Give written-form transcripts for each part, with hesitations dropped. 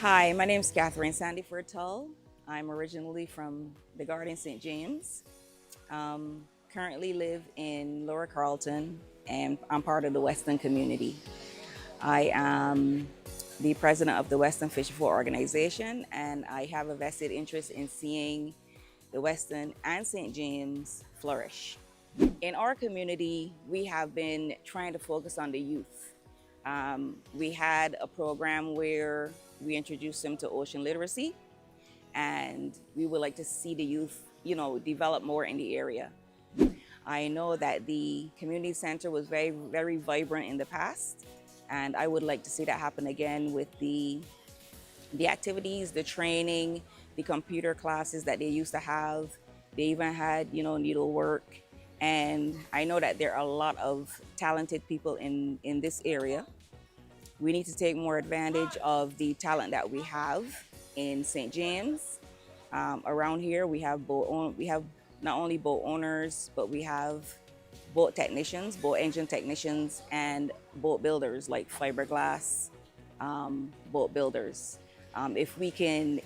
Hi, my name is Catherine Sandyford Tull. I'm originally from the Garden St. James. Currently live in Lower Carlton, and I'm part of the Western community. I am the president of the Western Fisherfolk Organization, and I have a vested interest in seeing the Western and St. James flourish. In our community, we have been trying to focus on the youth. We had a program where we introduced them to ocean literacy, and we would like to see the youth, develop more in the area. I know that the community center was very, very vibrant in the past, and I would like to see that happen again with the activities, the training, the computer classes that they used to have. They even had, needlework. And I know that there are a lot of talented people in this area. We need to take more advantage of the talent that we have in St. James. Around here, we have not only boat owners, but we have boat technicians, boat engine technicians, and boat builders like fiberglass boat builders. If we can,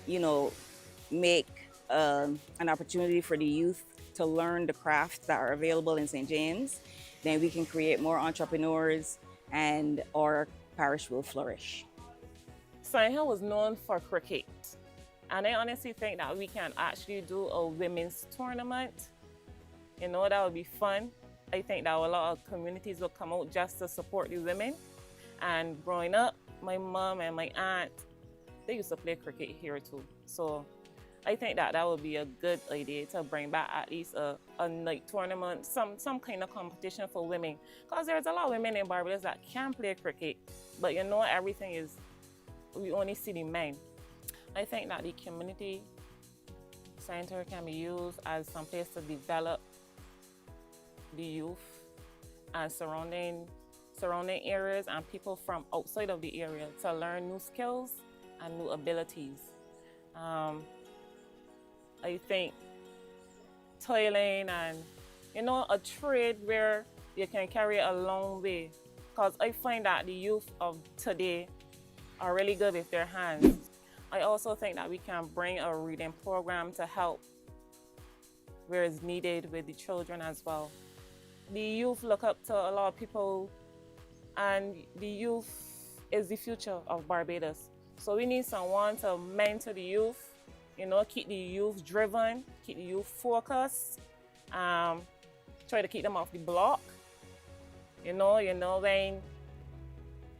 make an opportunity for the youth to learn the crafts that are available in St. James, then we can create more entrepreneurs and our parish will flourish. St. Hill was known for cricket, and I honestly think that we can actually do a women's tournament. That would be fun. I think that a lot of communities will come out just to support the women. And growing up, my mom and my aunt, they used to play cricket here too. So I think that would be a good idea to bring back at least a night tournament, some kind of competition for women. Because there's a lot of women in Barbados that can play cricket, but everything is, we only see the men. I think that the community center can be used as some place to develop the youth and surrounding areas and people from outside of the area to learn new skills and new abilities. I think toiling and a trade where you can carry a long way, because I find that the youth of today are really good with their hands. I also think that we can bring a reading program to help where it's needed with the children as well. The youth look up to a lot of people, and the youth is the future of Barbados. So we need someone to mentor the youth, keep the youth driven, keep the youth focused, try to keep them off the block. When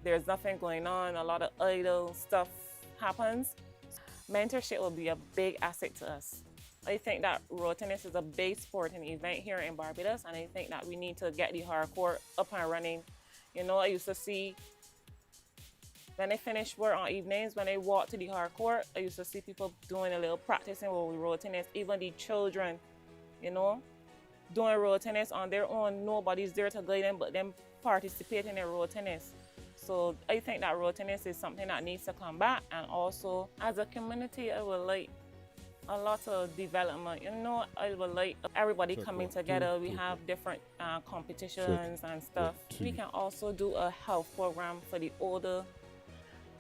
there's nothing going on, a lot of idle stuff happens. Mentorship will be a big asset to us. I think that road tennis is a big sporting event here in Barbados, and I think that we need to get the hardcore up and running. I used to see, when I finish work on evenings, when I walk to the hardcore, I used to see people doing a little practicing with road tennis, even the children, doing road tennis on their own. Nobody's there to guide them, but them participating in road tennis. So I think that road tennis is something that needs to come back. And also, as a community, I would like a lot of development. I would like everybody coming together. We have different competitions and stuff. We can also do a health program for the older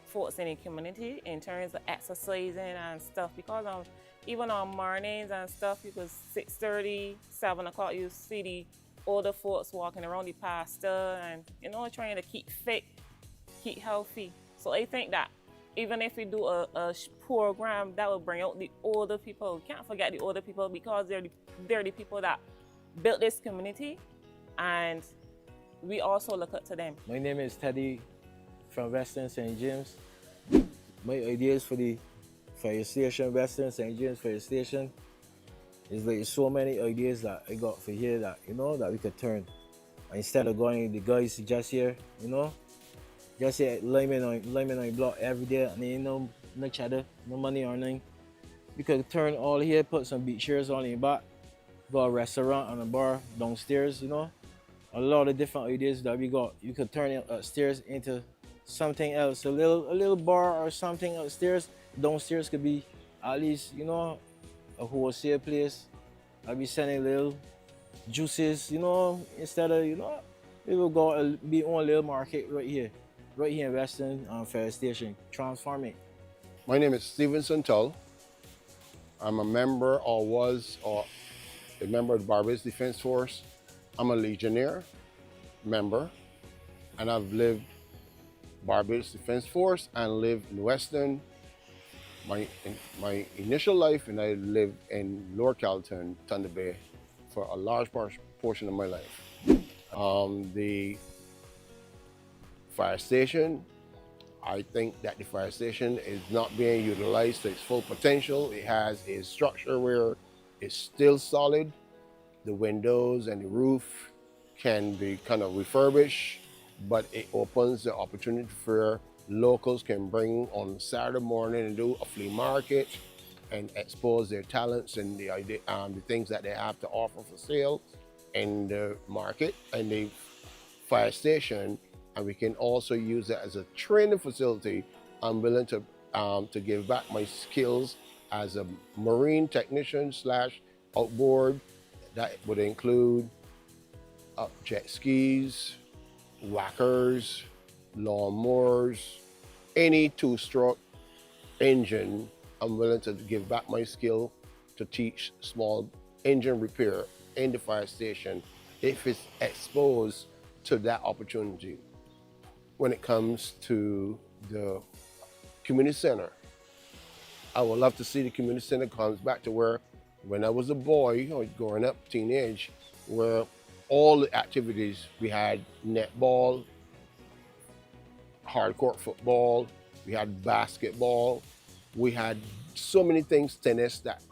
folks in the community in terms of exercising and stuff, because even on mornings and stuff, because 6:30, 7 o'clock, you see the older folks walking around the pasture and trying to keep fit, keep healthy. So I think that even if we do a program that will bring out the older people, we can't forget the older people, because they're the people that built this community, and we also look up to them. My name is Teddy from Western St. James. My ideas for the fire station, Western St. James fire station, is like so many ideas that I got for here that that we could turn. Instead of going the guys just here, just here lineman on block every day, and no chatter, no money or nothing. We could turn all here, put some beach chairs on the back, got a restaurant and a bar downstairs, A lot of different ideas that we got. You could turn it upstairs into something else, a little bar or something upstairs. Downstairs could be at least, a wholesale place. I'll be selling little juices, instead of, we will go be on a little market right here in Western Fire Station, transform it. My name is Stevenson Tull. I'm a member or was or a member of the Barbados Defense Force. I'm a Legionnaire member, and I've lived Barbados Defense Force and lived in Weston my initial life, and I lived in Lower Carrollton, Thunder Bay for a large portion of my life. The fire station, I think that the fire station is not being utilized to its full potential. It has a structure where it's still solid. The windows and the roof can be kind of refurbished, but it opens the opportunity for locals can bring on Saturday morning and do a flea market and expose their talents and the things that they have to offer for sale in the market and the fire station. And we can also use it as a training facility. I'm willing to give back my skills as a marine technician / outboard. That would include jet skis, whackers, lawnmowers, any two-stroke engine. I'm willing to give back my skill to teach small engine repair in the fire station if it's exposed to that opportunity. When it comes to the community center, I would love to see the community center comes back to where when I was a boy, or growing up, teenage, where all the activities, we had netball, hardcourt football, we had basketball, we had so many things, tennis that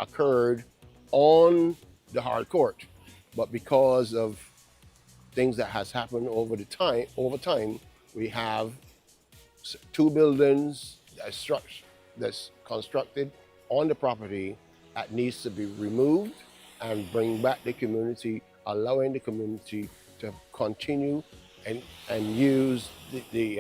occurred on the hard court. But because of things that has happened over time, we have 2 buildings that's constructed on the property that needs to be removed and bring back the community, allowing the community to continue and use the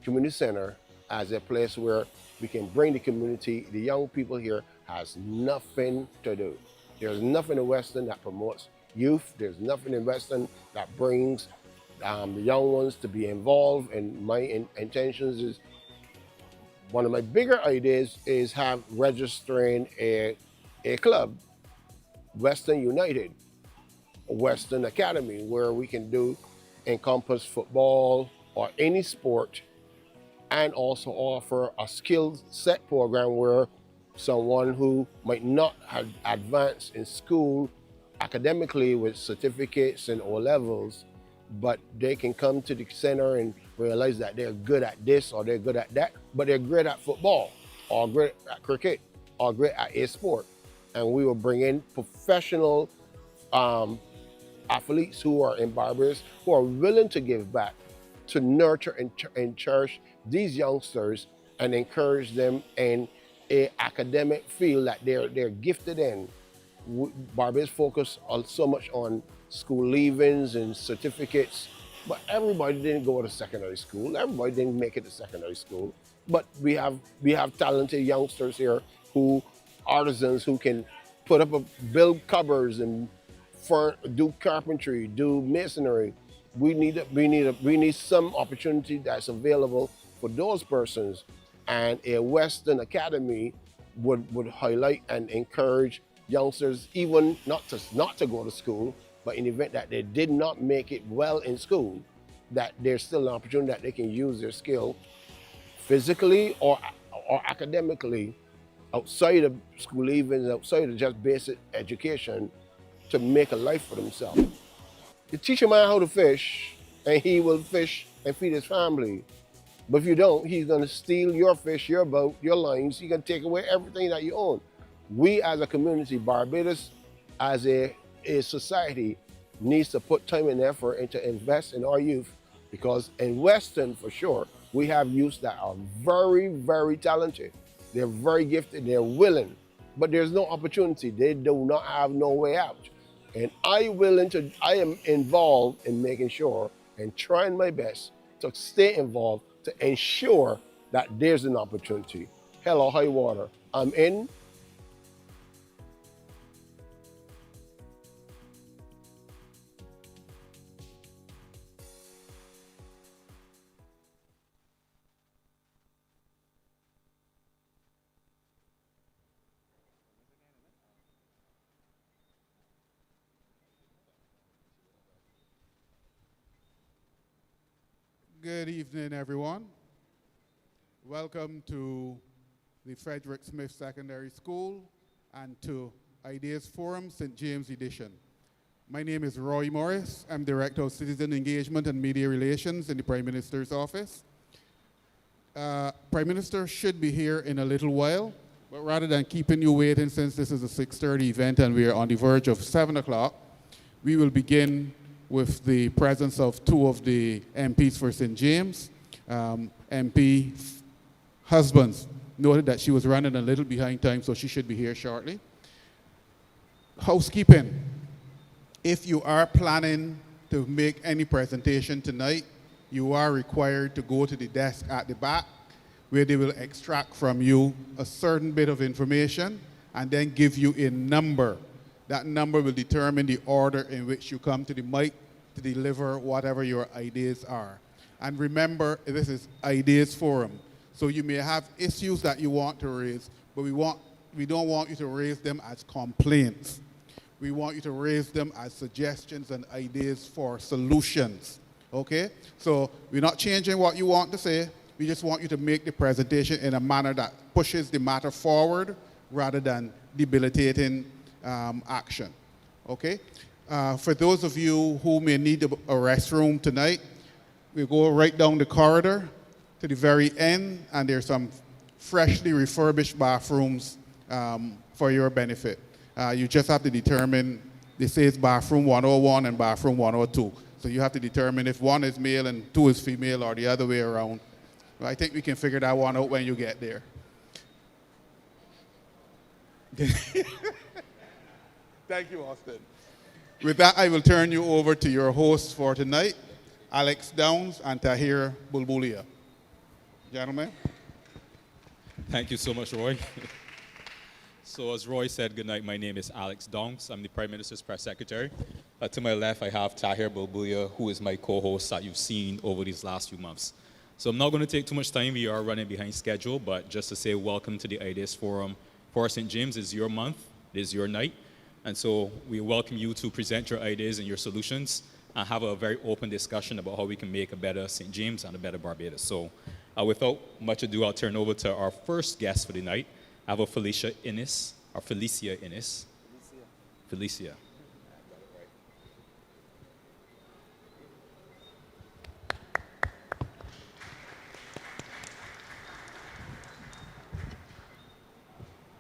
community center as a place where we can bring the community. The young people here has nothing to do. There's nothing in Weston that promotes youth. There's nothing in Weston that brings the young ones to be involved. And my intentions is, one of my bigger ideas is registering a club, Weston United, Weston Academy, where we can encompass football or any sport, and also offer a skill set program where someone who might not have advanced in school academically with certificates and O-levels, but they can come to the center and realize that they're good at this or they're good at that, but they're great at football or great at cricket or great at a sport. And we will bring in professional athletes who are in Barbados, who are willing to give back, to nurture and cherish these youngsters and encourage them in an academic field that they're gifted in. Barbados focus so much on school leavings and certificates, but everybody didn't go to secondary school. Everybody didn't make it to secondary school. But we have talented youngsters here artisans who can build cupboards and do carpentry, do masonry. We need some opportunity that's available for those persons, and a Western Academy would highlight and encourage youngsters, even not to go to school, but in the event that they did not make it well in school, that there's still an opportunity that they can use their skill physically or academically outside of school leavings, outside of just basic education, to make a life for themselves. You teach a man how to fish, and he will fish and feed his family. But if you don't, he's gonna steal your fish, your boat, your lines. He's gonna take away everything that you own. We as a community, Barbados as a society, needs to put time and effort into invest in our youth, because in Weston, for sure, we have youths that are very, very talented. They're very gifted, they're willing, but there's no opportunity. They do not have no way out. And I am involved in making sure and trying my best to stay involved to ensure that there's an opportunity. Hell or high water, I'm in. Good evening, everyone. Welcome to the Frederick Smith Secondary School and to Ideas Forum St. James Edition. My name is Roy Morris. I'm Director of Citizen Engagement and Media Relations in the Prime Minister's Office. Prime Minister should be here in a little while, but rather than keeping you waiting, since this is a 6:30 event and we are on the verge of 7 o'clock, we will begin with the presence of two of the MPs for St. James. MP Husbands noted that she was running a little behind time, so she should be here shortly. Housekeeping. If you are planning to make any presentation tonight, you are required to go to the desk at the back where they will extract from you a certain bit of information and then give you a number. That number will determine the order in which you come to the mic to deliver whatever your ideas are. And remember, this is Ideas Forum. So you may have issues that you want to raise, but we don't want you to raise them as complaints. We want you to raise them as suggestions and ideas for solutions, okay? So we're not changing what you want to say. We just want you to make the presentation in a manner that pushes the matter forward rather than debilitating action, okay? For those of you who may need a restroom tonight, we go right down the corridor to the very end, and there's some freshly refurbished bathrooms for your benefit. You just have to determine, this says bathroom 101 and bathroom 102. So you have to determine if one is male and two is female or the other way around. Well, I think we can figure that one out when you get there. Thank you, Austin. With that, I will turn you over to your hosts for tonight, Alex Downs and Tahir Bulbulia. Gentlemen. Thank you so much, Roy. So as Roy said, good night, my name is Alex Downs. I'm the Prime Minister's Press Secretary. To my left, I have Tahir Bulbulia, who is my co-host that you've seen over these last few months. So I'm not going to take too much time. We are running behind schedule, but just to say welcome to the Ideas Forum for St. James. It's your month, it is your night. And so we welcome you to present your ideas and your solutions and have a very open discussion about how we can make a better St. James and a better Barbados. So without much ado, I'll turn over to our first guest for the night. I have Felicia Innes. Felicia.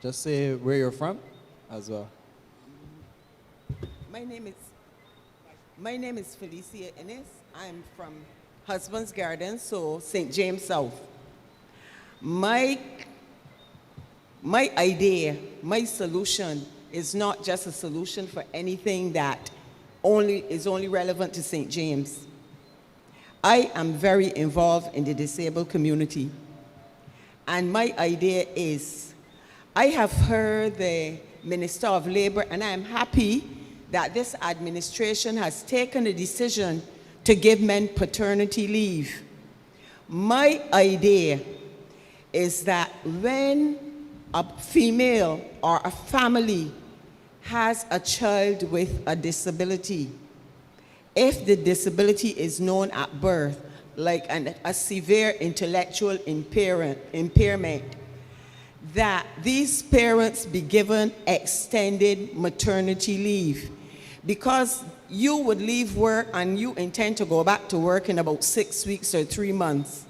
Just say where you're from as well. My name is Felicia Innes. I'm from Husband's Garden, so St. James South. My idea, my solution is not just a solution for anything that is only relevant to St. James. I am very involved in the disabled community. And my idea is, I have heard the Minister of Labor, and I am happy that this administration has taken a decision to give men paternity leave. My idea is that when a female or a family has a child with a disability, if the disability is known at birth, like a severe intellectual impairment, that these parents be given extended maternity leave. Because you would leave work and you intend to go back to work in about 6 weeks or 3 months.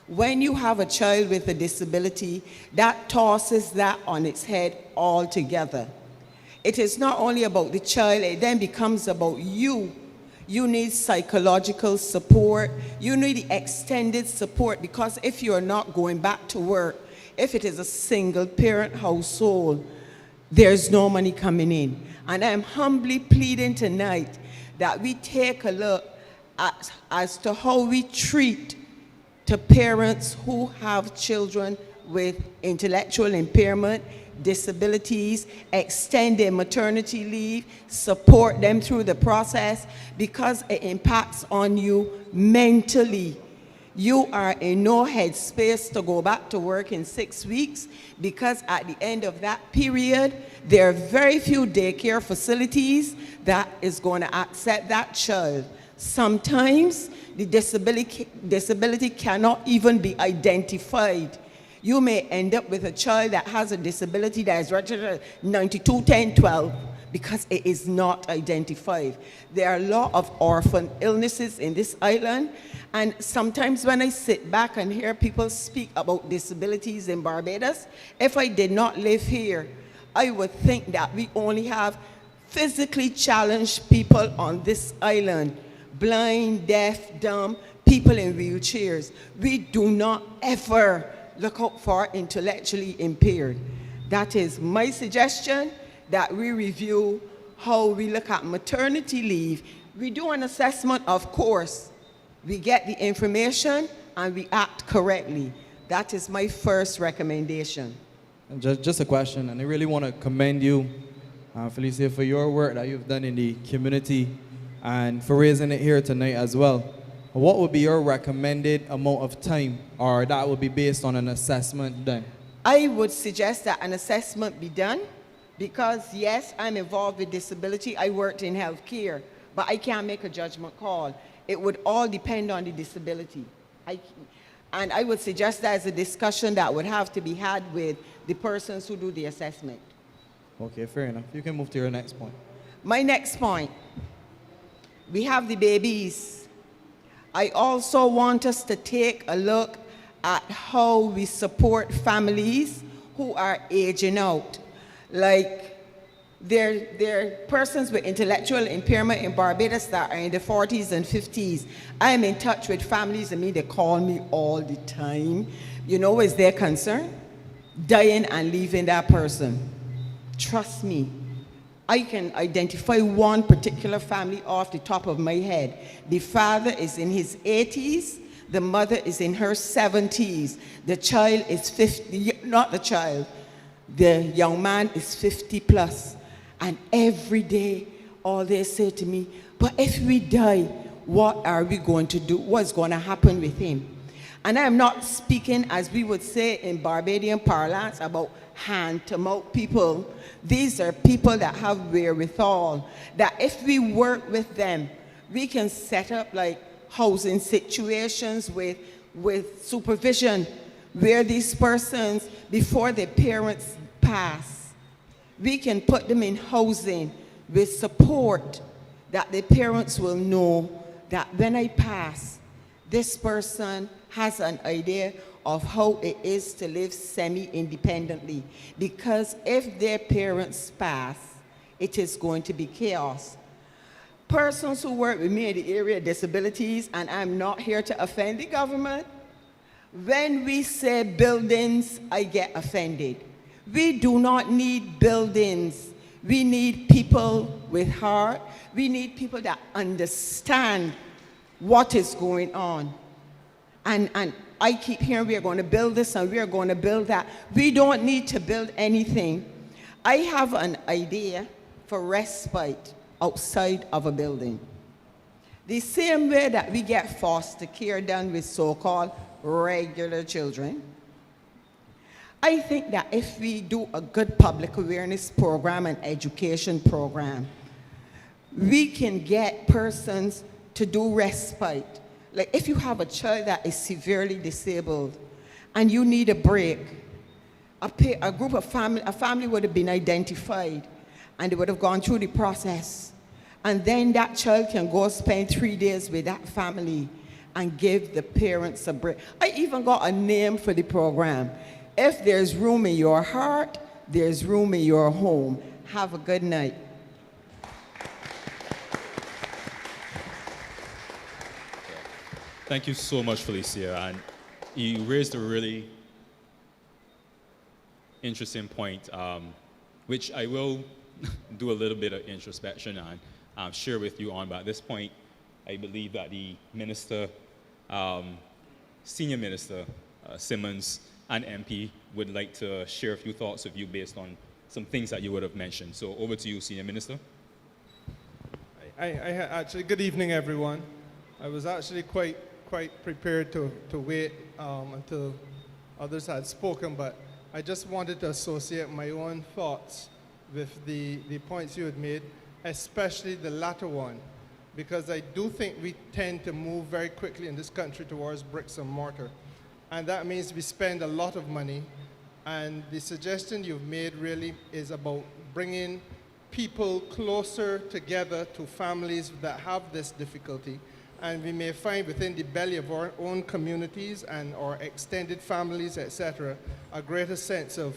When you have a child with a disability, that tosses that on its head altogether. It is not only about the child, it then becomes about you. You need psychological support. You need extended support, because if you're not going back to work, if it is a single parent household, there's no money coming in. And I'm humbly pleading tonight that we take a look at as to how we treat to parents who have children with intellectual impairment, disabilities, extend their maternity leave, support them through the process, because it impacts on you mentally. You are in no headspace to go back to work in 6 weeks, because at the end of that period, there are very few daycare facilities that is going to accept that child. Sometimes the disability cannot even be identified. You may end up with a child that has a disability that is registered 92, 10, 12 because it is not identified. There are a lot of orphan illnesses in this island, and sometimes when I sit back and hear people speak about disabilities in Barbados, if I did not live here, I would think that we only have physically challenged people on this island, blind, deaf, dumb, people in wheelchairs. We do not ever look out for intellectually impaired. That is my suggestion, that we review how we look at maternity leave. We do an assessment, of course. We get the information and we act correctly. That is my first recommendation. And just a question, and I really want to commend you, Felicia, for your work that you've done in the community and for raising it here tonight as well. What would be your recommended amount of time, or that would be based on an assessment done? I would suggest that an assessment be done because, yes, I'm involved with disability. I worked in healthcare, but I can't make a judgment call. It would all depend on the disability. And I would suggest that as a discussion that would have to be had with the persons who do the assessment. Okay, fair enough. You can move to your next point. My next point, we have the babies. I also want us to take a look at how we support families who are aging out. Like, there are persons with intellectual impairment in Barbados that are in the 40s and 50s. I'm in touch with families, and they call me all the time. You know, is their concern? Dying and leaving that person. Trust me, I can identify one particular family off the top of my head. The father is in his 80s, the mother is in her 70s. The child is 50, not the child, the young man is 50 plus. And every day, all they say to me, but if we die, what are we going to do? What's going to happen with him? And I'm not speaking, as we would say in Barbadian parlance, about hand-to-mouth people. These are people that have wherewithal, that if we work with them, we can set up like housing situations with supervision, where these persons, before their parents pass, we can put them in housing with support, that the parents will know that when I pass, this person has an idea of how it is to live semi-independently. Because if their parents pass, it is going to be chaos. Persons who work with me in the area of disabilities, and I'm not here to offend the government, when we say buildings, I get offended. We do not need buildings. We need people with heart. We need people that understand what is going on. And I keep hearing we are going to build this and we are going to build that. We don't need to build anything. I have an idea for respite outside of a building. The same way that we get foster care done with so-called regular children, I think that if we do a good public awareness program and education program, we can get persons to do respite. Like if you have a child that is severely disabled and you need a break, a group of a family would have been identified and they would have gone through the process. And then that child can go spend 3 days with that family and give the parents a break. I even got a name for the program. If there's room in your heart, there's room in your home. Have a good night. Thank you so much, Felicia. And you raised a really interesting point, which I will do a little bit of introspection and share with you on. But at this point, I believe that the minister, senior minister, Simmons, and MP would like to share a few thoughts with you based on some things that you would have mentioned. So over to you, senior minister. Actually, good evening, everyone. I was actually quite prepared to wait until others had spoken, but I just wanted to associate my own thoughts with the points you had made, especially the latter one, because I do think we tend to move very quickly in this country towards bricks and mortar. And that means we spend a lot of money. And the suggestion you've made really is about bringing people closer together to families that have this difficulty. And we may find within the belly of our own communities and our extended families, etc., a greater sense of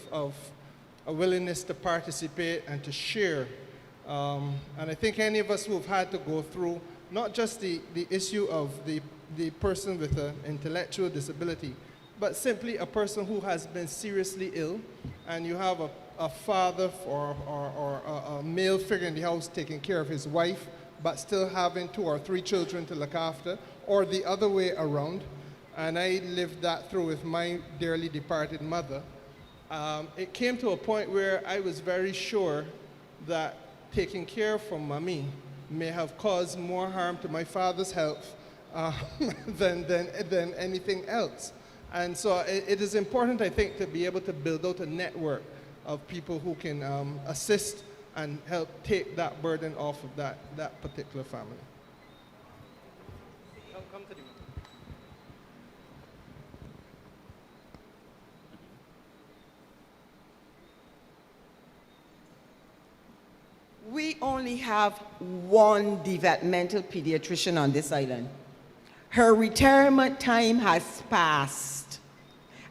a willingness to participate and to share. And I think any of us who have had to go through not just the issue of the person with an intellectual disability, but simply a person who has been seriously ill, and you have a father or a male figure in the house taking care of his wife, but still having 2 or 3 children to look after, or the other way around. And I lived that through with my dearly departed mother. It came to a point where I was very sure that taking care for mommy may have caused more harm to my father's health than anything else. And so it is important, I think, to be able to build out a network of people who can assist and help take that burden off of that particular family. Come to the We only have one developmental pediatrician on this island. Her retirement time has passed,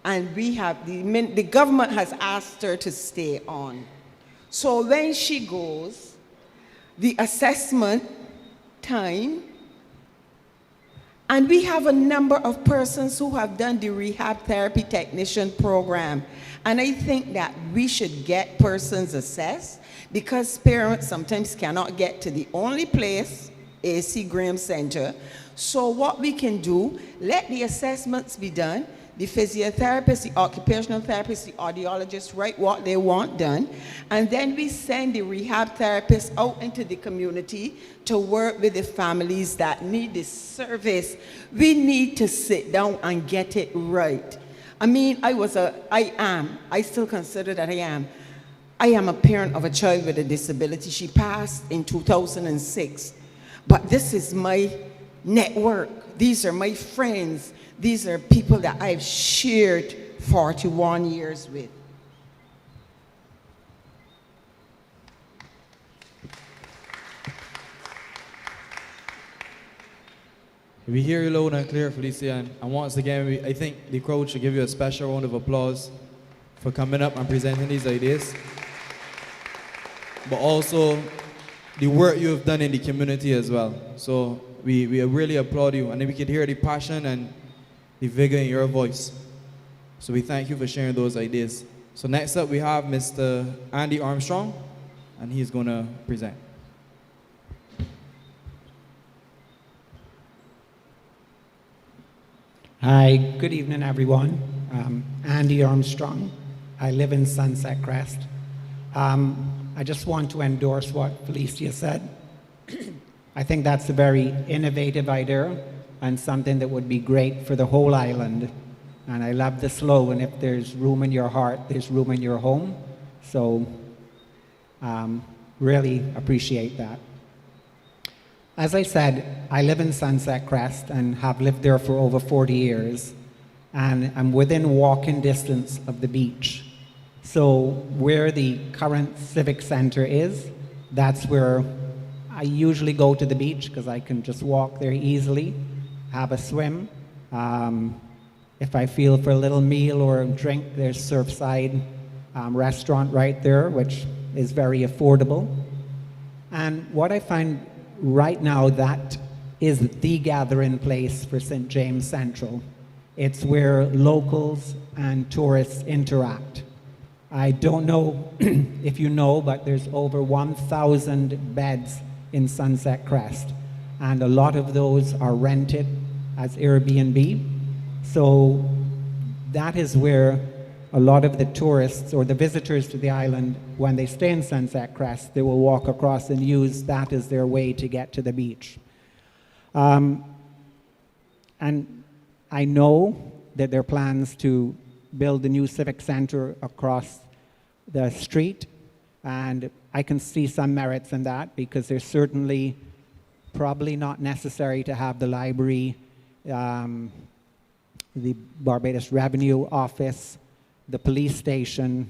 and we have the government has asked her to stay on. So when she goes, the assessment time, and we have a number of persons who have done the rehab therapy technician program, and I think that we should get persons assessed, because parents sometimes cannot get to the only place, AC Graham Center. So what we can do, let the assessments be done. The physiotherapist, the occupational therapist, the audiologist write what they want done. And then we send the rehab therapist out into the community to work with the families that need this service. We need to sit down and get it right. I mean, I still consider that I am a parent of a child with a disability. She passed in 2006. But this is my network. These are my friends. These are people that I've shared 41 years with. We hear you loud and clear, Felicia, and once again, I think the crowd should give you a special round of applause for coming up and presenting these ideas. But also the work you have done in the community as well. So we really applaud you, and then we could hear the passion and the vigor in your voice. So we thank you for sharing those ideas. So next up we have Mr. Andy Armstrong, and he's going to present. Hi, good evening everyone. Andy Armstrong. I live in Sunset Crest. I just want to endorse what Felicia said. I think that's a very innovative idea and something that would be great for the whole island. And I love the slogan, if there's room in your heart, there's room in your home. So really appreciate that. As I said, I live in Sunset Crest and have lived there for over 40 years. And I'm within walking distance of the beach. So where the current civic center is, that's where I usually go to the beach because I can just walk there easily, have a swim. If I feel for a little meal or a drink, there's Surfside restaurant right there, which is very affordable. And what I find right now, that is the gathering place for St. James Central. It's where locals and tourists interact. I don't know if you know, but there's over 1,000 beds in Sunset Crest, and a lot of those are rented as Airbnb. So that is where a lot of the tourists or the visitors to the island, when they stay in Sunset Crest, they will walk across and use that as their way to get to the beach. And I know that there are plans to build a new civic center across the street, and I can see some merits in that because there's certainly probably not necessary to have the library, the Barbados Revenue Office, the police station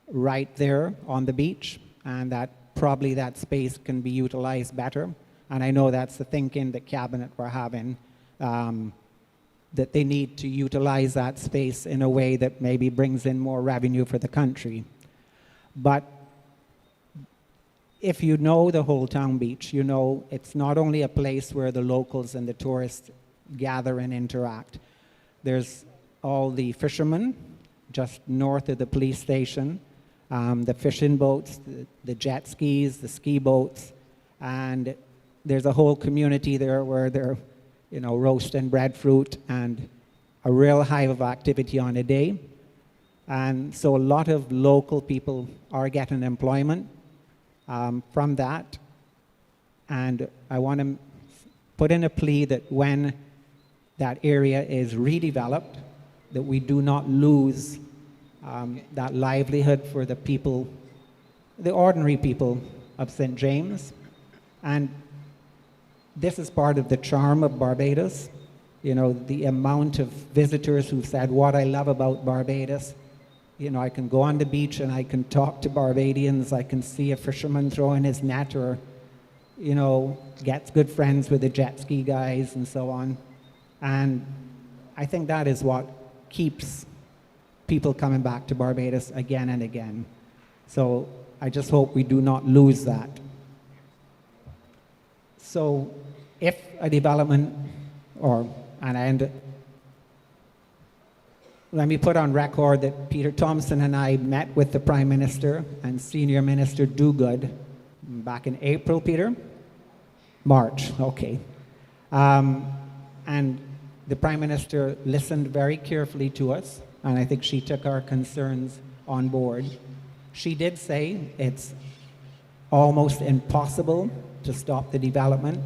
right there on the beach, and that probably that space can be utilized better. And I know that's the thinking that Cabinet were having, that they need to utilize that space in a way that maybe brings in more revenue for the country. But if you know the whole town beach, you know it's not only a place where the locals and the tourists gather and interact. There's all the fishermen just north of the police station, the fishing boats, the jet skis, the ski boats, and there's a whole community there where they're, you know, roasting breadfruit and a real hive of activity on a day. And so a lot of local people are getting employment from that. And I want to put in a plea that when that area is redeveloped, that we do not lose that livelihood for the people, the ordinary people of St. James. And this is part of the charm of Barbados. You know, the amount of visitors who've said, what I love about Barbados, you know, I can go on the beach and I can talk to Barbadians, I can see a fisherman throwing his net, or, you know, gets good friends with the jet ski guys and so on. And I think that is what keeps people coming back to Barbados again and again. So I just hope we do not lose that. So if a development, let me put on record that Peter Thompson and I met with the Prime Minister and Senior Minister Dogood back in April, Peter? March, okay. And the Prime Minister listened very carefully to us, and I think she took our concerns on board. She did say it's almost impossible to stop the development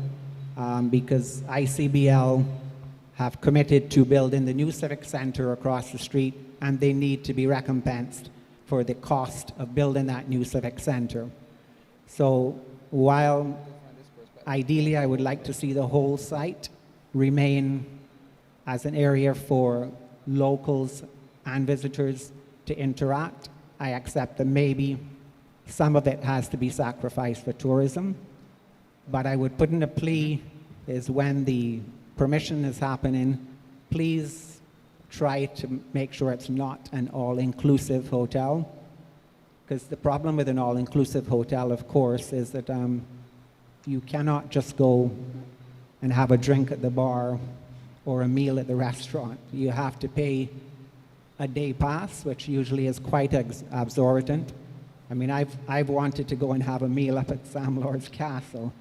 because ICBL have committed to building the new civic center across the street, and they need to be recompensed for the cost of building that new civic center. So while ideally I would like to see the whole site remain as an area for locals and visitors to interact, I accept that maybe some of it has to be sacrificed for tourism. But I would put in a plea is when the permission is happening, please try to make sure it's not an all-inclusive hotel. Because the problem with an all-inclusive hotel, of course, is that you cannot just go and have a drink at the bar or a meal at the restaurant. You have to pay a day pass, which usually is quite exorbitant. I mean, I've wanted to go and have a meal up at Sam Lord's Castle,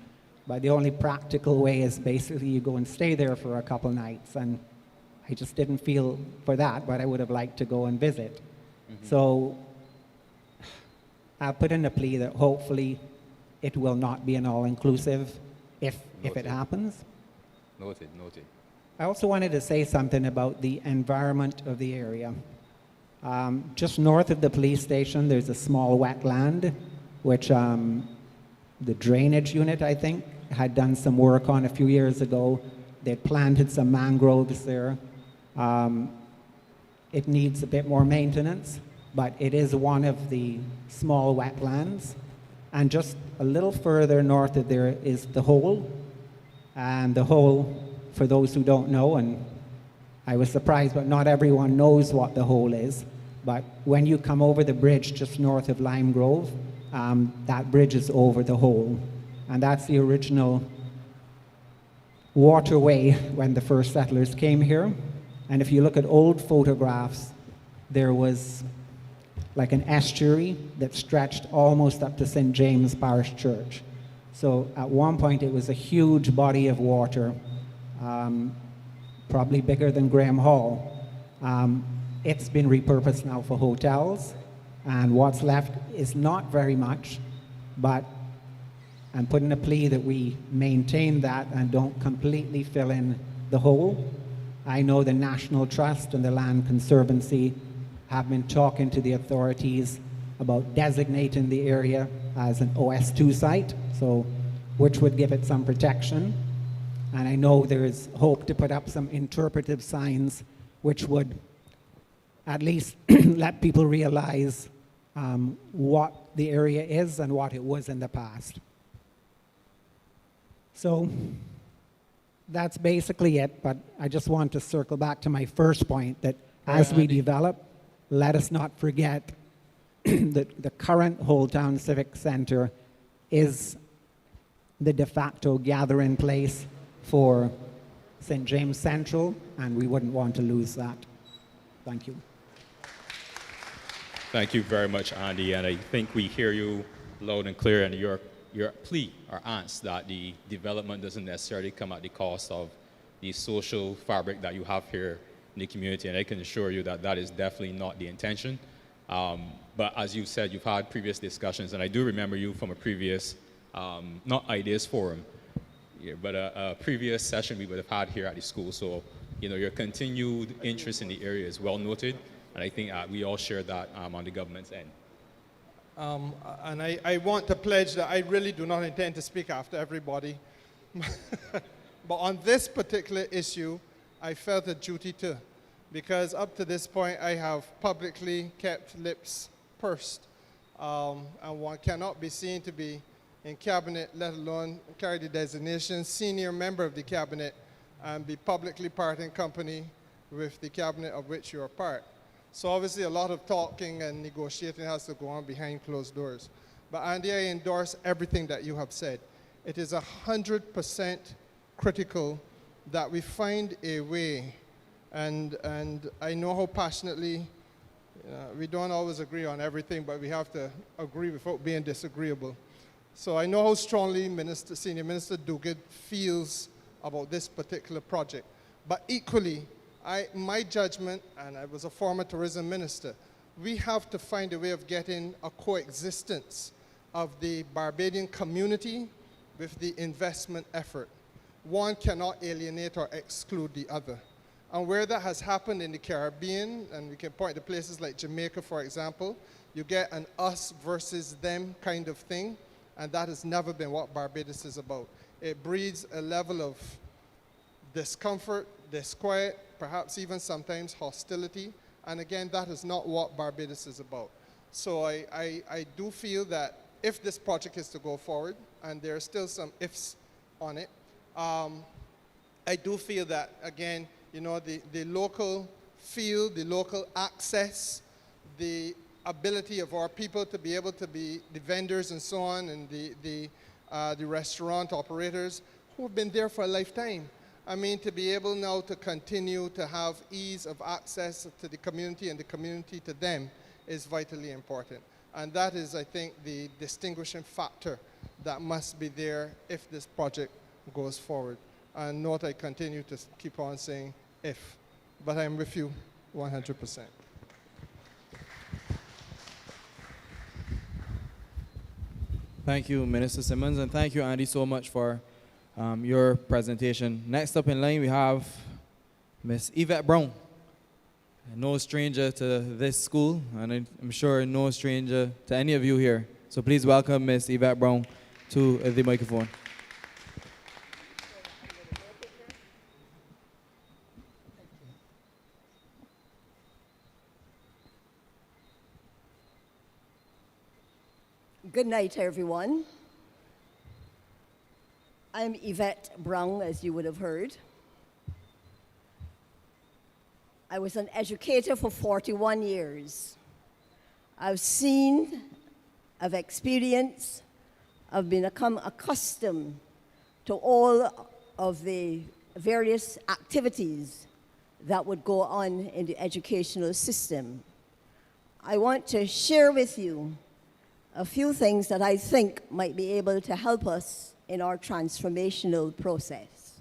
but the only practical way is basically you go and stay there for a couple nights, and I just didn't feel for that, but I would have liked to go and visit. Mm-hmm. So I'll put in a plea that hopefully it will not be an all-inclusive if it happens. Noted. I also wanted to say something about the environment of the area. Just north of the police station, there's a small wetland, which the drainage unit, I think, had done some work on a few years ago. They planted some mangroves there. It needs a bit more maintenance, but it is one of the small wetlands. And just a little further north of there is the Hole. And the Hole, for those who don't know, and I was surprised, but not everyone knows what the Hole is. But when you come over the bridge just north of Lime Grove, that bridge is over the Hole. And that's the original waterway when the first settlers came here. And if you look at old photographs, there was like an estuary that stretched almost up to St. James Parish Church. So at one point it was a huge body of water, probably bigger than Graham Hall. It's been repurposed now for hotels, and what's left is not very much, but I'm putting a plea that we maintain that and don't completely fill in the hole. I know the National Trust and the Land Conservancy have been talking to the authorities about designating the area as an OS2 site, so which would give it some protection. And I know there is hope to put up some interpretive signs which would at least let people realize what the area is and what it was in the past. So that's basically it, but I just want to circle back to my first point that as we develop, let us not forget that the current Whole Town Civic Center is the de facto gathering place for St. James Central, and we wouldn't want to lose that. Thank you. Thank you very much, Andy, and I think we hear you loud and clear, and your plea or answer that the development doesn't necessarily come at the cost of the social fabric that you have here in the community, and I can assure you that that is definitely not the intention. But as you said, you've had previous discussions, and I do remember you from a previous, not Ideas Forum, but a previous session we would have had here at the school. So, your continued interest in the area is well noted, and I think we all share that on the government's end. And I want to pledge that I really do not intend to speak after everybody. But on this particular issue, I felt a duty to, because up to this point I have publicly kept lips pursed, and one cannot be seen to be in cabinet, let alone carry the designation senior member of the cabinet and be publicly parting company with the cabinet of which you are part. So obviously a lot of talking and negotiating has to go on behind closed doors. But Andy, I endorse everything that you have said. It is 100% critical that we find a way, and I know how passionately, we don't always agree on everything, but we have to agree without being disagreeable. So I know how strongly Senior Minister Duguid feels about this particular project. But equally, my judgment, and I was a former tourism minister, we have to find a way of getting a coexistence of the Barbadian community with the investment effort. One cannot alienate or exclude the other. And where that has happened in the Caribbean, and we can point to places like Jamaica, for example, you get an us versus them kind of thing, and that has never been what Barbados is about. It breeds a level of discomfort, disquiet, perhaps even sometimes hostility, and again, that is not what Barbados is about. So I do feel that if this project is to go forward, and there are still some ifs on it, I do feel that, again, the local feel, the local access, the ability of our people to be able to be the vendors and so on, and the restaurant operators who have been there for a lifetime. I mean, to be able now to continue to have ease of access to the community and the community to them is vitally important. And that is, I think, the distinguishing factor that must be there if this project goes forward. And note I continue to keep on saying if, but I'm with you 100%. Thank you, Minister Simmons, and thank you, Andy, so much for your presentation. Next up in line, we have Miss Yvette Brown. No stranger to this school, and I'm sure no stranger to any of you here. So please welcome Miss Yvette Brown to the microphone. Good night, everyone. I'm Yvette Brown, as you would have heard. I was an educator for 41 years. I've seen, I've experienced, I've become accustomed to all of the various activities that would go on in the educational system. I want to share with you a few things that I think might be able to help us in our transformational process.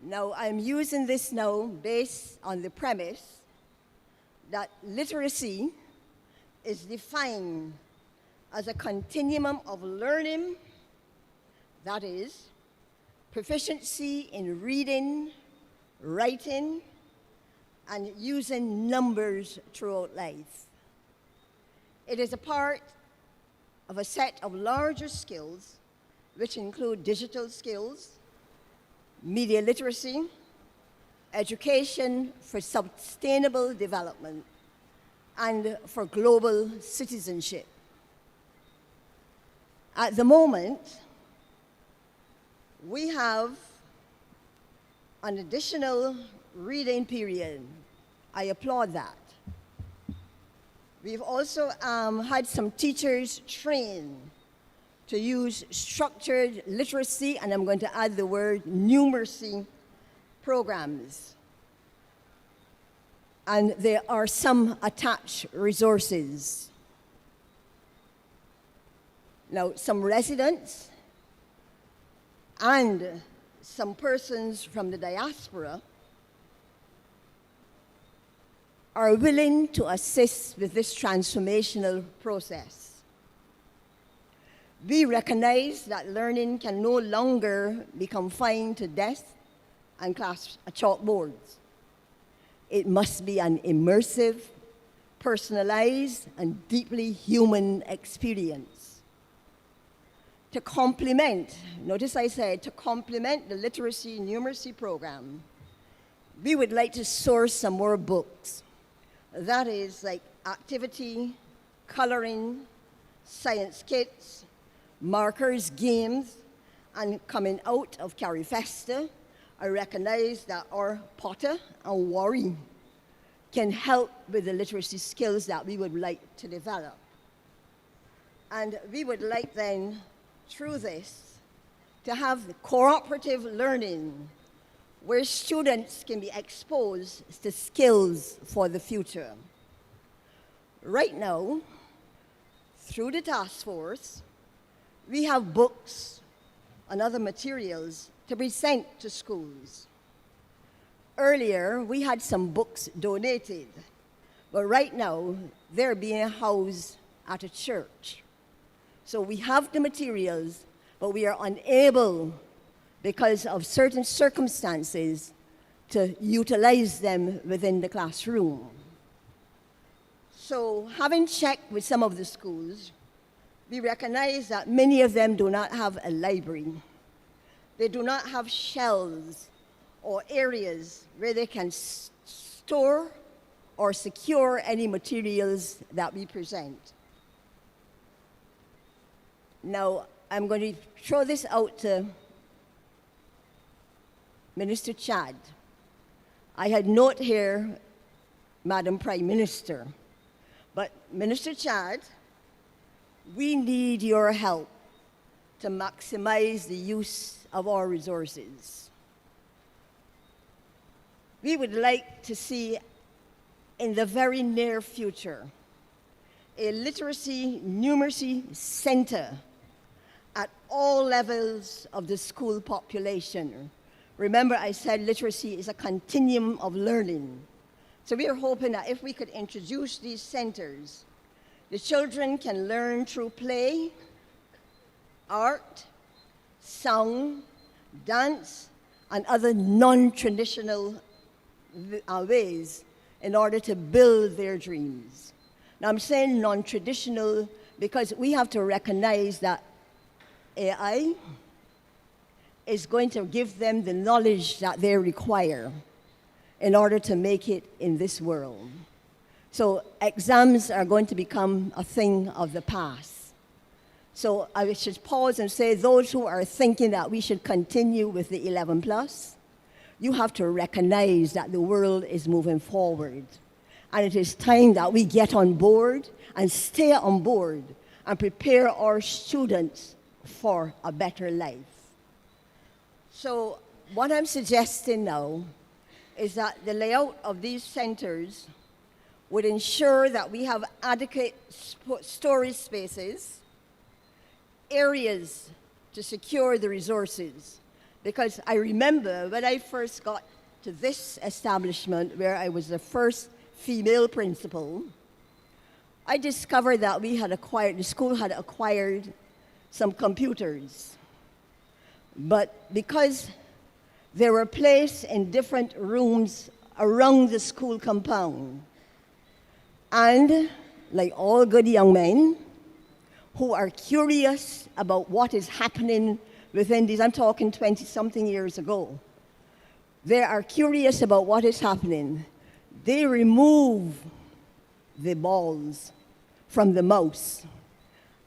Now, I'm using this now based on the premise that literacy is defined as a continuum of learning, that is, proficiency in reading, writing, and using numbers throughout life. It is a part of a set of larger skills which include digital skills, media literacy, education for sustainable development, and for global citizenship. At the moment, we have an additional reading period. I applaud that. We've also had some teachers trained to use structured literacy, and I'm going to add the word numeracy programs. And there are some attached resources. Now, some residents and some persons from the diaspora are willing to assist with this transformational process. We recognize that learning can no longer be confined to desk and class chalkboards. It must be an immersive, personalized, and deeply human experience. To complement, notice I said to complement the literacy numeracy program, we would like to source some more books. That is like activity, coloring, science kits, markers, games, and coming out of Carifesta, I recognize that our Potter and Worry can help with the literacy skills that we would like to develop. And we would like then, through this, to have the cooperative learning where students can be exposed to skills for the future. Right now, through the task force, we have books and other materials to present to schools. Earlier, we had some books donated, but right now, they're being housed at a church. So we have the materials, but we are unable, because of certain circumstances, to utilize them within the classroom. So having checked with some of the schools, we recognize that many of them do not have a library. They do not have shelves or areas where they can store or secure any materials that we present. Now, I'm going to throw this out to Minister Chad. I had note here, Madam Prime Minister, but Minister Chad, we need your help to maximize the use of our resources. We would like to see in the very near future a literacy numeracy center at all levels of the school population. Remember, I said literacy is a continuum of learning. So we are hoping that if we could introduce these centers, the children can learn through play, art, song, dance, and other non-traditional ways in order to build their dreams. Now, I'm saying non-traditional because we have to recognize that AI is going to give them the knowledge that they require in order to make it in this world. So exams are going to become a thing of the past. So I should pause and say, those who are thinking that we should continue with the 11+, you have to recognize that the world is moving forward. And it is time that we get on board and stay on board and prepare our students for a better life. So what I'm suggesting now is that the layout of these centers would ensure that we have adequate storage spaces, areas to secure the resources. Because I remember when I first got to this establishment where I was the first female principal, I discovered that the school had acquired some computers. But because they were placed in different rooms around the school compound, and like all good young men who are curious about what is happening within these, I'm talking 20-something years ago, they are curious about what is happening, they remove the balls from the mouse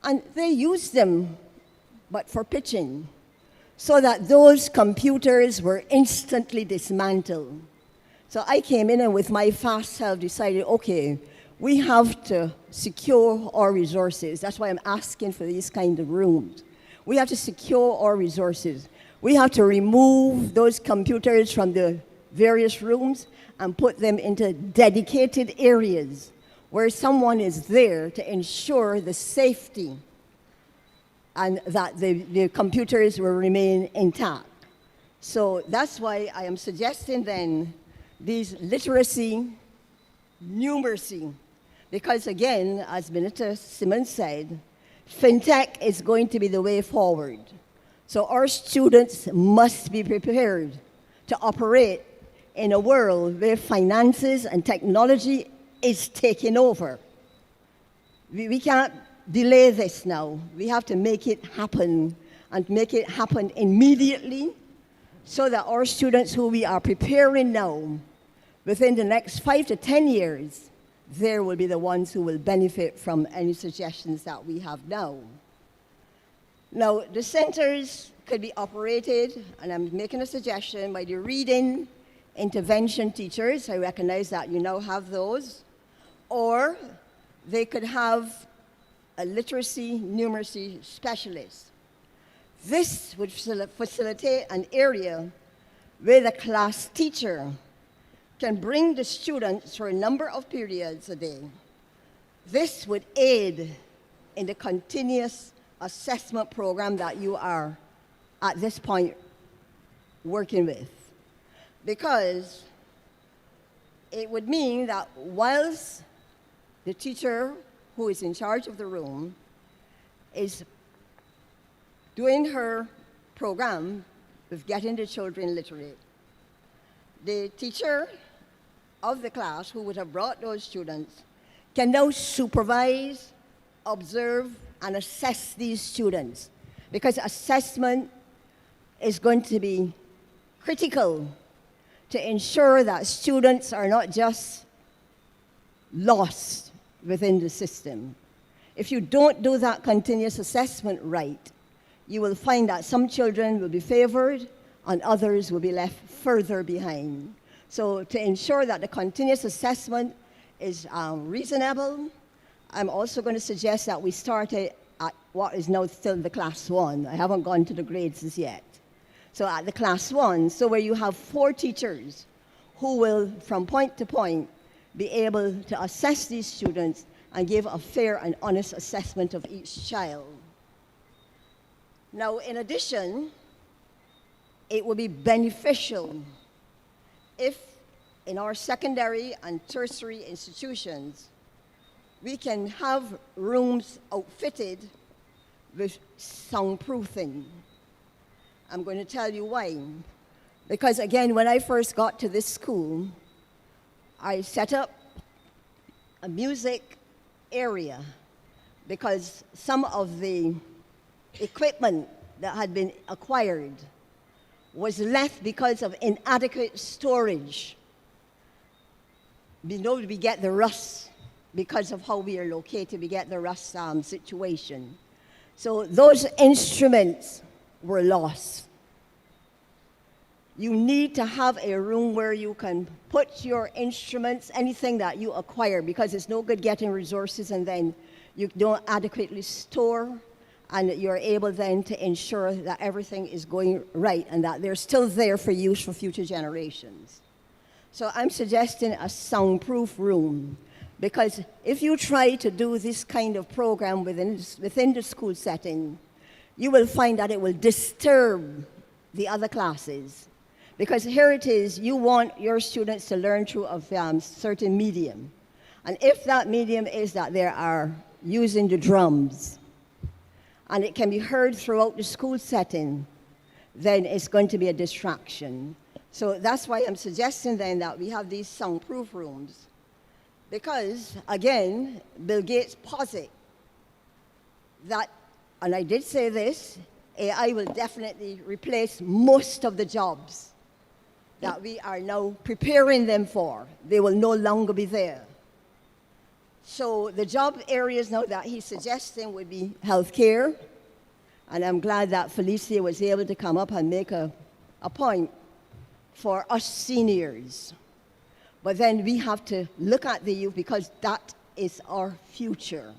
and they use them but for pitching, so that those computers were instantly dismantled. So I came in and with my fast self decided, okay, we have to secure our resources. That's why I'm asking for these kind of rooms. We have to secure our resources. We have to remove those computers from the various rooms and put them into dedicated areas where someone is there to ensure the safety and that the computers will remain intact. So that's why I am suggesting then these literacy, numeracy, because again, as Minister Simmons said, FinTech is going to be the way forward. So our students must be prepared to operate in a world where finances and technology is taking over. We can't delay this now. We have to make it happen and make it happen immediately so that our students who we are preparing now, within the next 5 to 10 years, they will be the ones who will benefit from any suggestions that we have now. Now, the centers could be operated, and I'm making a suggestion, by the reading intervention teachers. I recognize that you now have those. Or they could have a literacy, numeracy specialist. This would facilitate an area where the class teacher can bring the students for a number of periods a day. This would aid in the continuous assessment program that you are at this point working with. Because it would mean that whilst the teacher who is in charge of the room is doing her program with getting the children literate, the teacher of the class who would have brought those students can now supervise, observe, and assess these students, because assessment is going to be critical to ensure that students are not just lost within the system. If you don't do that continuous assessment right, you will find that some children will be favored and others will be left further behind. So to ensure that the continuous assessment is reasonable, I'm also going to suggest that we start it at what is now still the class 1. I haven't gone to the grades as yet. So at the class 1, so where you have 4 teachers who will, from point to point, be able to assess these students and give a fair and honest assessment of each child. Now, in addition, it would be beneficial if in our secondary and tertiary institutions, we can have rooms outfitted with soundproofing. I'm going to tell you why. Because again, when I first got to this school, I set up a music area because some of the equipment that had been acquired was left because of inadequate storage. We know we get the rust because of how we are located, we get the rust situation. So those instruments were lost. You need to have a room where you can put your instruments, anything that you acquire, because it's no good getting resources and then you don't adequately store, and you're able then to ensure that everything is going right and that they're still there for use for future generations. So I'm suggesting a soundproof room, because if you try to do this kind of program within the school setting, you will find that it will disturb the other classes. Because here it is, you want your students to learn through a certain medium. And if that medium is that they are using the drums, and it can be heard throughout the school setting, then it's going to be a distraction. So that's why I'm suggesting then that we have these soundproof rooms. Because, again, Bill Gates posit that, and I did say this, AI will definitely replace most of the jobs. that we are now preparing them for. They will no longer be there. So the job areas now that he's suggesting would be healthcare, and I'm glad that Felicia was able to come up and make a point for us seniors. But then we have to look at the youth because that is our future.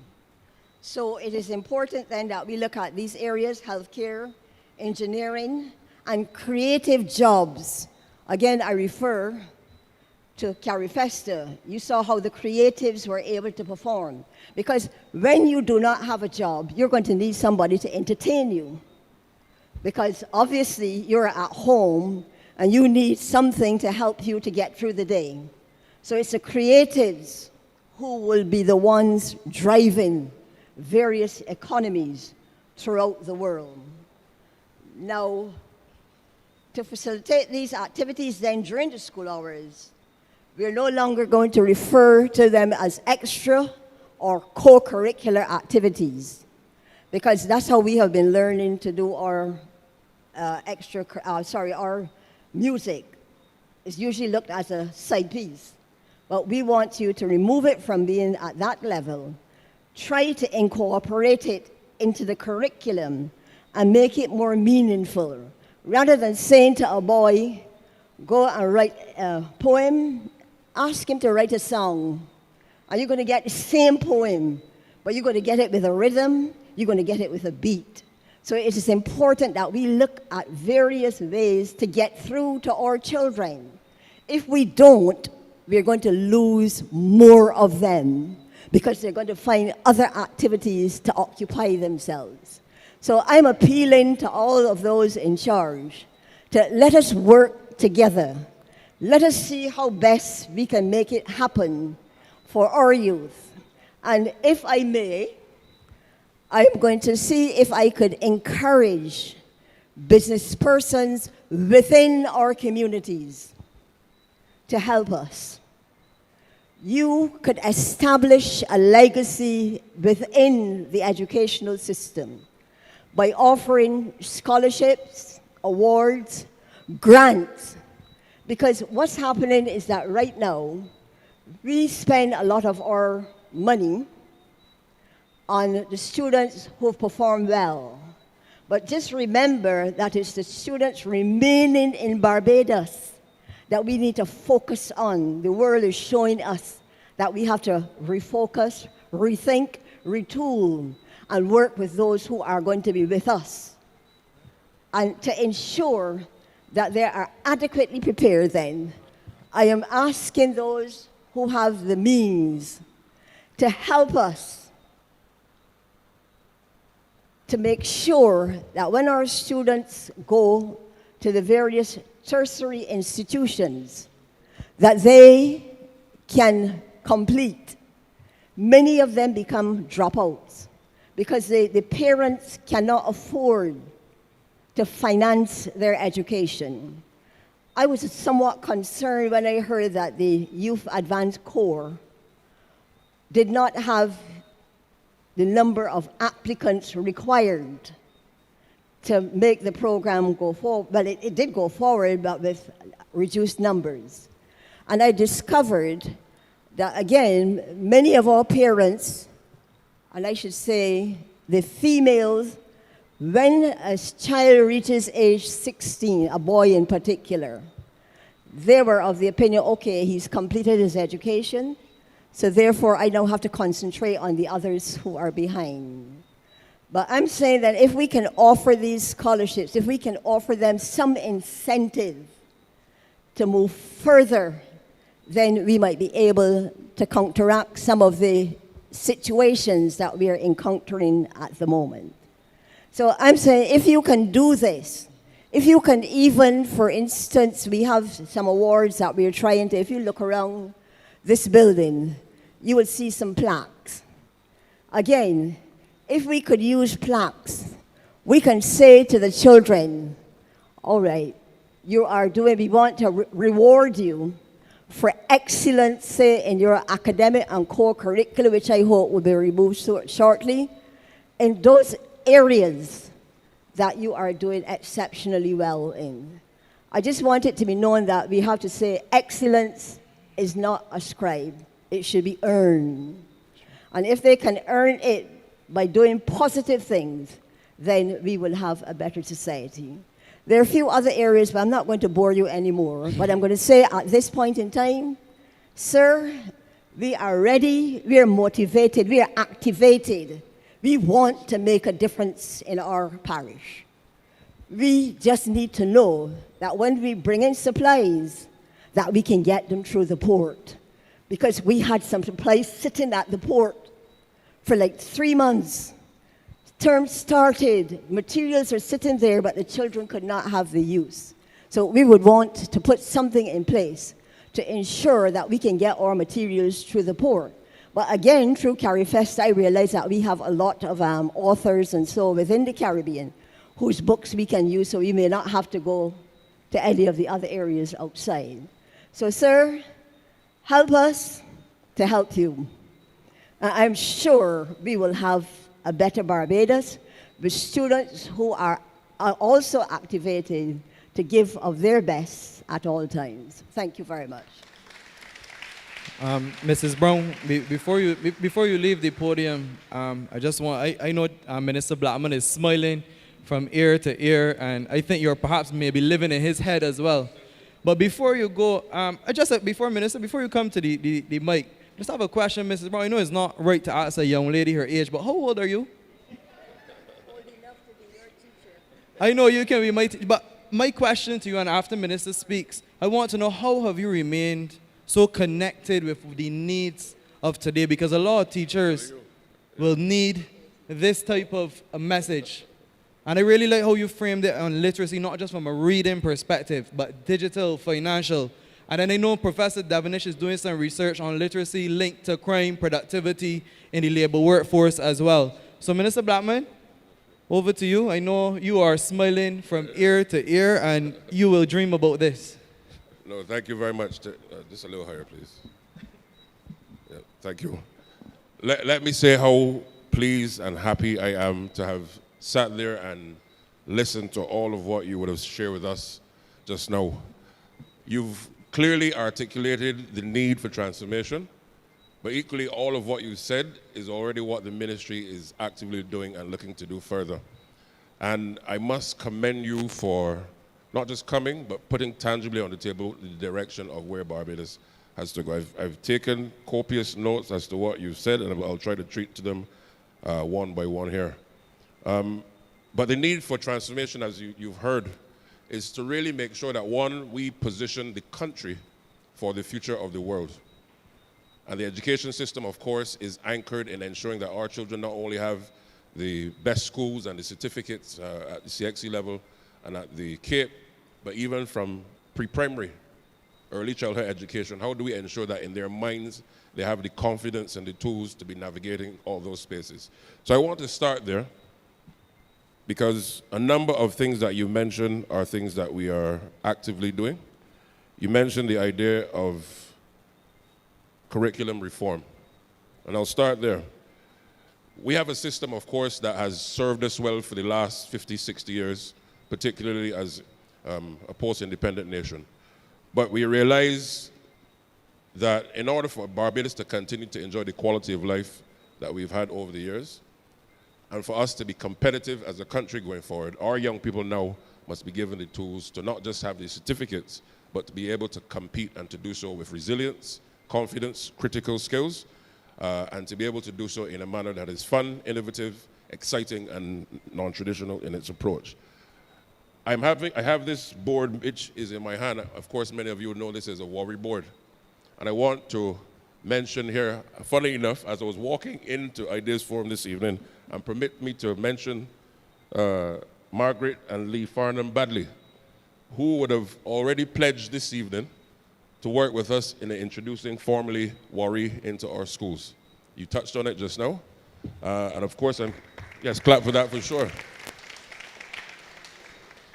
So it is important then that we look at these areas, healthcare, engineering, and creative jobs. Again, I refer to Carifesta. You saw how the creatives were able to perform. Because when you do not have a job, you're going to need somebody to entertain you. Because obviously you're at home and you need something to help you to get through the day. So it's the creatives who will be the ones driving various economies throughout the world. Now, to facilitate these activities then during the school hours, we're no longer going to refer to them as extra or co-curricular activities, because that's how we have been learning to do our our music. It's usually looked as a side piece. But we want you to remove it from being at that level. Try to incorporate it into the curriculum and make it more meaningful. Rather than saying to a boy, go and write a poem, ask him to write a song. And you're going to get the same poem, but you're going to get it with a rhythm, you're going to get it with a beat. So it is important that we look at various ways to get through to our children. If we don't, we're going to lose more of them because they're going to find other activities to occupy themselves. So I'm appealing to all of those in charge to let us work together. Let us see how best we can make it happen for our youth. And if I may, I'm going to see if I could encourage business persons within our communities to help us. You could establish a legacy within the educational system by offering scholarships, awards, grants. Because what's happening is that right now, we spend a lot of our money on the students who perform well. But just remember that it's the students remaining in Barbados that we need to focus on. The world is showing us that we have to refocus, rethink, retool, and work with those who are going to be with us. And to ensure that they are adequately prepared then, I am asking those who have the means to help us to make sure that when our students go to the various tertiary institutions, that they can complete. Many of them become dropouts because the parents cannot afford to finance their education. I was somewhat concerned when I heard that the Youth Advanced Corps did not have the number of applicants required to make the program go forward. Well, it did go forward, but with reduced numbers. And I discovered that, again, many of our parents, and I should say the females, when a child reaches age 16, a boy in particular, they were of the opinion, okay, he's completed his education, so therefore I now have to concentrate on the others who are behind. But I'm saying that if we can offer these scholarships, if we can offer them some incentive to move further, then we might be able to counteract some of the situations that we are encountering at the moment. So I'm saying if you can do this, if you can even, for instance, we have some awards that we're trying to, if you look around this building, you will see some plaques. Again, if we could use plaques, we can say to the children, all right, you are doing, we want to reward you for excellence, say, in your academic and core curriculum, which I hope will be removed shortly, in those areas that you are doing exceptionally well in. I just want it to be known that we have to say excellence is not ascribed. It should be earned. And if they can earn it by doing positive things, then we will have a better society. There are a few other areas, but I'm not going to bore you anymore. But I'm going to say at this point in time, sir, we are ready, we are motivated, we are activated. We want to make a difference in our parish. We just need to know that when we bring in supplies, that we can get them through the port. Because we had some supplies sitting at the port for like 3 months. Term started, materials are sitting there, but the children could not have the use. So we would want to put something in place to ensure that we can get our materials through the port. But again, through CarryFest, I realized that we have a lot of authors and so within the Caribbean whose books we can use, so we may not have to go to any of the other areas outside. So, sir, help us to help you. I'm sure we will have a better Barbados with students who are also activated to give of their best at all times. Thank you very much. Mrs. Brown, before you leave the podium, I just want, I know Minister Blackman is smiling from ear to ear, and I think you're perhaps maybe living in his head as well. But before you go, before you come to the mic, just have a question, Mrs. Brown. I know it's not right to ask a young lady her age, but how old are you? Old enough to be your teacher. I know you can be my teacher, but my question to you, and after Minister speaks, I want to know how have you remained so connected with the needs of today, because a lot of teachers will need this type of a message. And I really like how you framed it on literacy, not just from a reading perspective, but digital, financial. And then I know Professor Devonish is doing some research on literacy linked to crime, productivity in the labor workforce as well. So Minister Blackman, over to you. I know you are smiling from ear to ear, and you will dream about this. No, thank you very much. Just a little higher, please. Yeah, thank you. Let me say how pleased and happy I am to have sat there and listened to all of what you would have shared with us just now. You've clearly articulated the need for transformation, but equally all of what you said is already what the ministry is actively doing and looking to do further. And I must commend you for not just coming, but putting tangibly on the table the direction of where Barbados has to go. I've taken copious notes as to what you've said, and I'll try to treat to them one by one here. But the need for transformation, as you've heard, is to really make sure that, one, we position the country for the future of the world. And the education system, of course, is anchored in ensuring that our children not only have the best schools and the certificates at the CXC level and at the Cape, but even from pre-primary, early childhood education. How do we ensure that in their minds they have the confidence and the tools to be navigating all those spaces? So I want to start there, because a number of things that you mentioned are things that we are actively doing. You mentioned the idea of curriculum reform, and I'll start there. We have a system, of course, that has served us well for the last 50, 60 years, particularly as a post-independent nation. But we realize that in order for Barbados to continue to enjoy the quality of life that we've had over the years, and for us to be competitive as a country going forward, our young people now must be given the tools to not just have the certificates, but to be able to compete and to do so with resilience, confidence, critical skills, and to be able to do so in a manner that is fun, innovative, exciting, and non-traditional in its approach. I have this board, which is in my hand. Of course, many of you know this as a worry board. And I want to mention here, funny enough, as I was walking into Ideas Forum this evening, and permit me to mention Margaret and Lee Farnham Badley, who would have already pledged this evening to work with us in introducing formally worry into our schools. You touched on it just now. And of course, yes, clap for that for sure.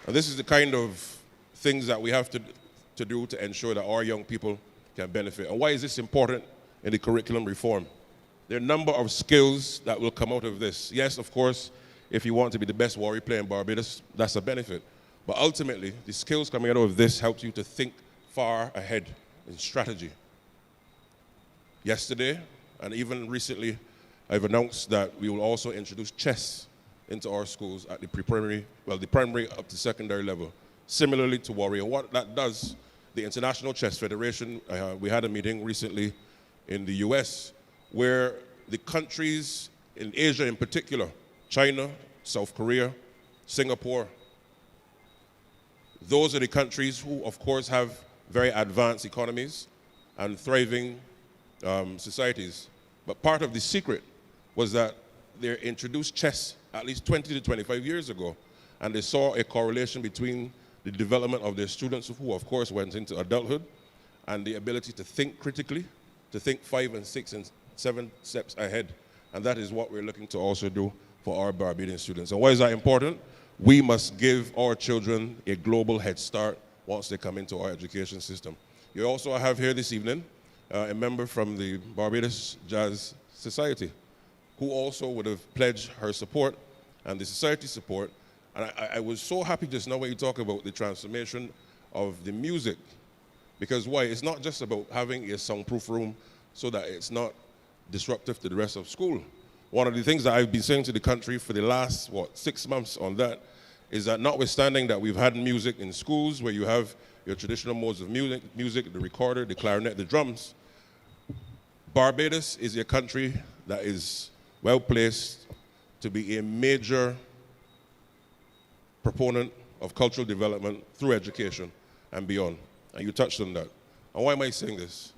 And this is the kind of things that we have to do to ensure that our young people can benefit. And why is this important in the curriculum reform? There are a number of skills that will come out of this. Yes, of course, if you want to be the best worry player in Barbados, that's a benefit. But ultimately, the skills coming out of this helps you to think far ahead in strategy. Yesterday, and even recently, I've announced that we will also introduce chess into our schools at the pre-primary, well, the primary up to secondary level, similarly to Warrior. What that does, the International Chess Federation, we had a meeting recently in the US where the countries in Asia in particular, China, South Korea, Singapore, those are the countries who, of course, have very advanced economies and thriving societies. But part of the secret was that they introduced chess at least 20 to 25 years ago, and they saw a correlation between the development of their students, who of course went into adulthood, and the ability to think critically, to think 5 and 6 and 7 steps ahead. And that is what we're looking to also do for our Barbadian students. And why is that important? We must give our children a global head start once they come into our education system. You also have here this evening a member from the Barbados Jazz Society, who also would have pledged her support and the society's support. And I was so happy just now when you talk about the transformation of the music, because why? It's not just about having a soundproof room so that it's not disruptive to the rest of school. One of the things that I've been saying to the country for the last, 6 months on that, is that notwithstanding that we've had music in schools where you have your traditional modes of music, the recorder, the clarinet, the drums, Barbados is a country that is well placed to be a major proponent of cultural development through education and beyond. And you touched on that. And why am I saying this?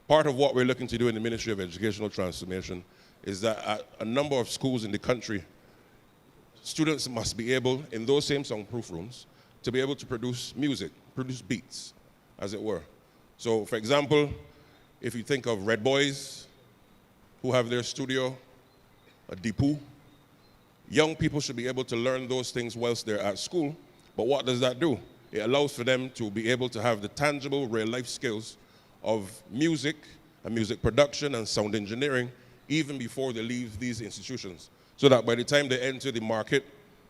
Part of what we're looking to do in the Ministry of Educational Transformation is that at a number of schools in the country, students must be able, in those same soundproof rooms, to be able to produce music, produce beats, as it were. So, for example, if you think of Red Boys, who have their studio, a Deepu, young people should be able to learn those things whilst they're at school. But what does that do? It allows for them to be able to have the tangible, real-life skills of music and music production and sound engineering even before they leave these institutions, so that by the time they enter the market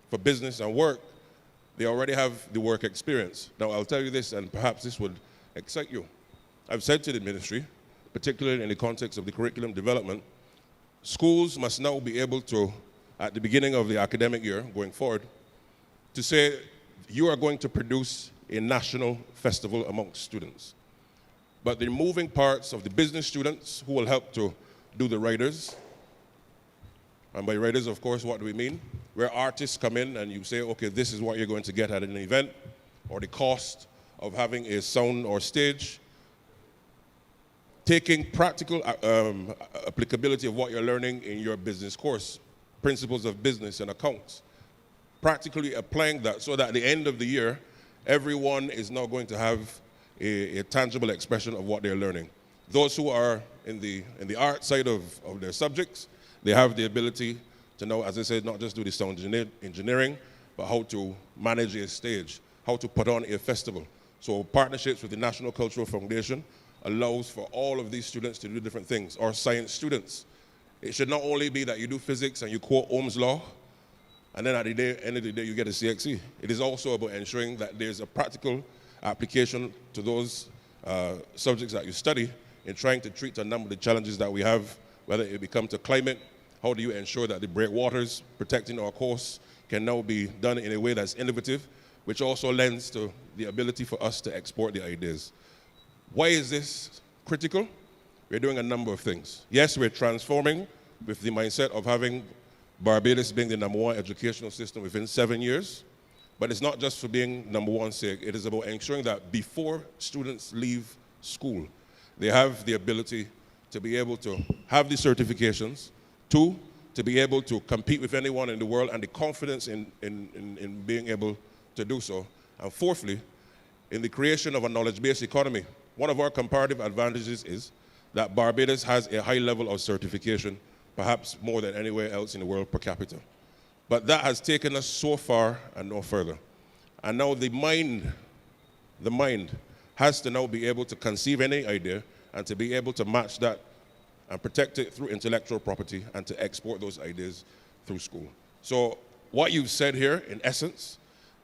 for business and work, they already have the work experience. Now, I'll tell you this, and perhaps this would excite you. I've said to the ministry, particularly in the context of the curriculum development, schools must now be able to, at the beginning of the academic year, going forward, to say, you are going to produce a national festival amongst students. But the moving parts of the business students who will help to do the writers, and by writers, of course, what do we mean? Where artists come in and you say, okay, this is what you're going to get at an event, or the cost of having a sound or stage, taking practical applicability of what you're learning in your business course, principles of business and accounts, practically applying that so that at the end of the year, everyone is now going to have a tangible expression of what they're learning. Those who are in the art side of their subjects, they have the ability to know, as I said, not just do the sound engineering, but how to manage a stage, how to put on a festival. So partnerships with the National Cultural Foundation allows for all of these students to do different things. Or science students. It should not only be that you do physics and you quote Ohm's law, and then at the end of the day you get a CXE. It is also about ensuring that there's a practical application to those subjects that you study in trying to treat a number of the challenges that we have, whether it becomes to climate, how do you ensure that the breakwaters protecting our coast can now be done in a way that's innovative, which also lends to the ability for us to export the ideas. Why is this critical? We're doing a number of things. Yes, we're transforming with the mindset of having Barbados being the #1 educational system within 7 years, but it's not just for being #1 sake. It is about ensuring that before students leave school, they have the ability to be able to have the certifications, 2, to be able to compete with anyone in the world and the confidence in being able to do so. And fourthly, in the creation of a knowledge-based economy. One of our comparative advantages is that Barbados has a high level of certification, perhaps more than anywhere else in the world per capita. But that has taken us so far and no further. And now the mind has to now be able to conceive any idea and to be able to match that and protect it through intellectual property and to export those ideas through school. So what you've said here, in essence,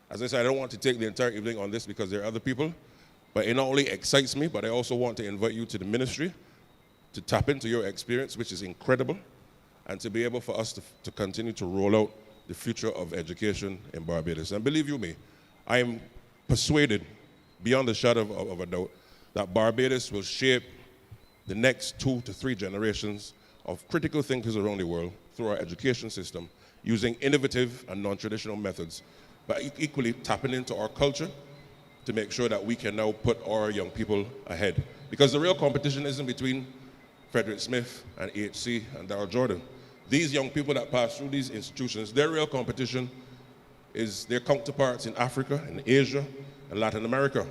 As I said, I don't want to take the entire evening on this because there are other people, but it not only excites me, but I also want to invite you to the ministry to tap into your experience, which is incredible, and to be able for us to continue to roll out the future of education in Barbados. And believe you me, I am persuaded, beyond a shadow of a doubt, that Barbados will shape the next 2 to 3 generations of critical thinkers around the world through our education system, using innovative and non-traditional methods, but equally tapping into our culture to make sure that we can now put our young people ahead. Because the real competition isn't between Frederick Smith and HC and Darrell Jordan. These young people that pass through these institutions, their real competition is their counterparts in Africa, in Asia, and Latin America.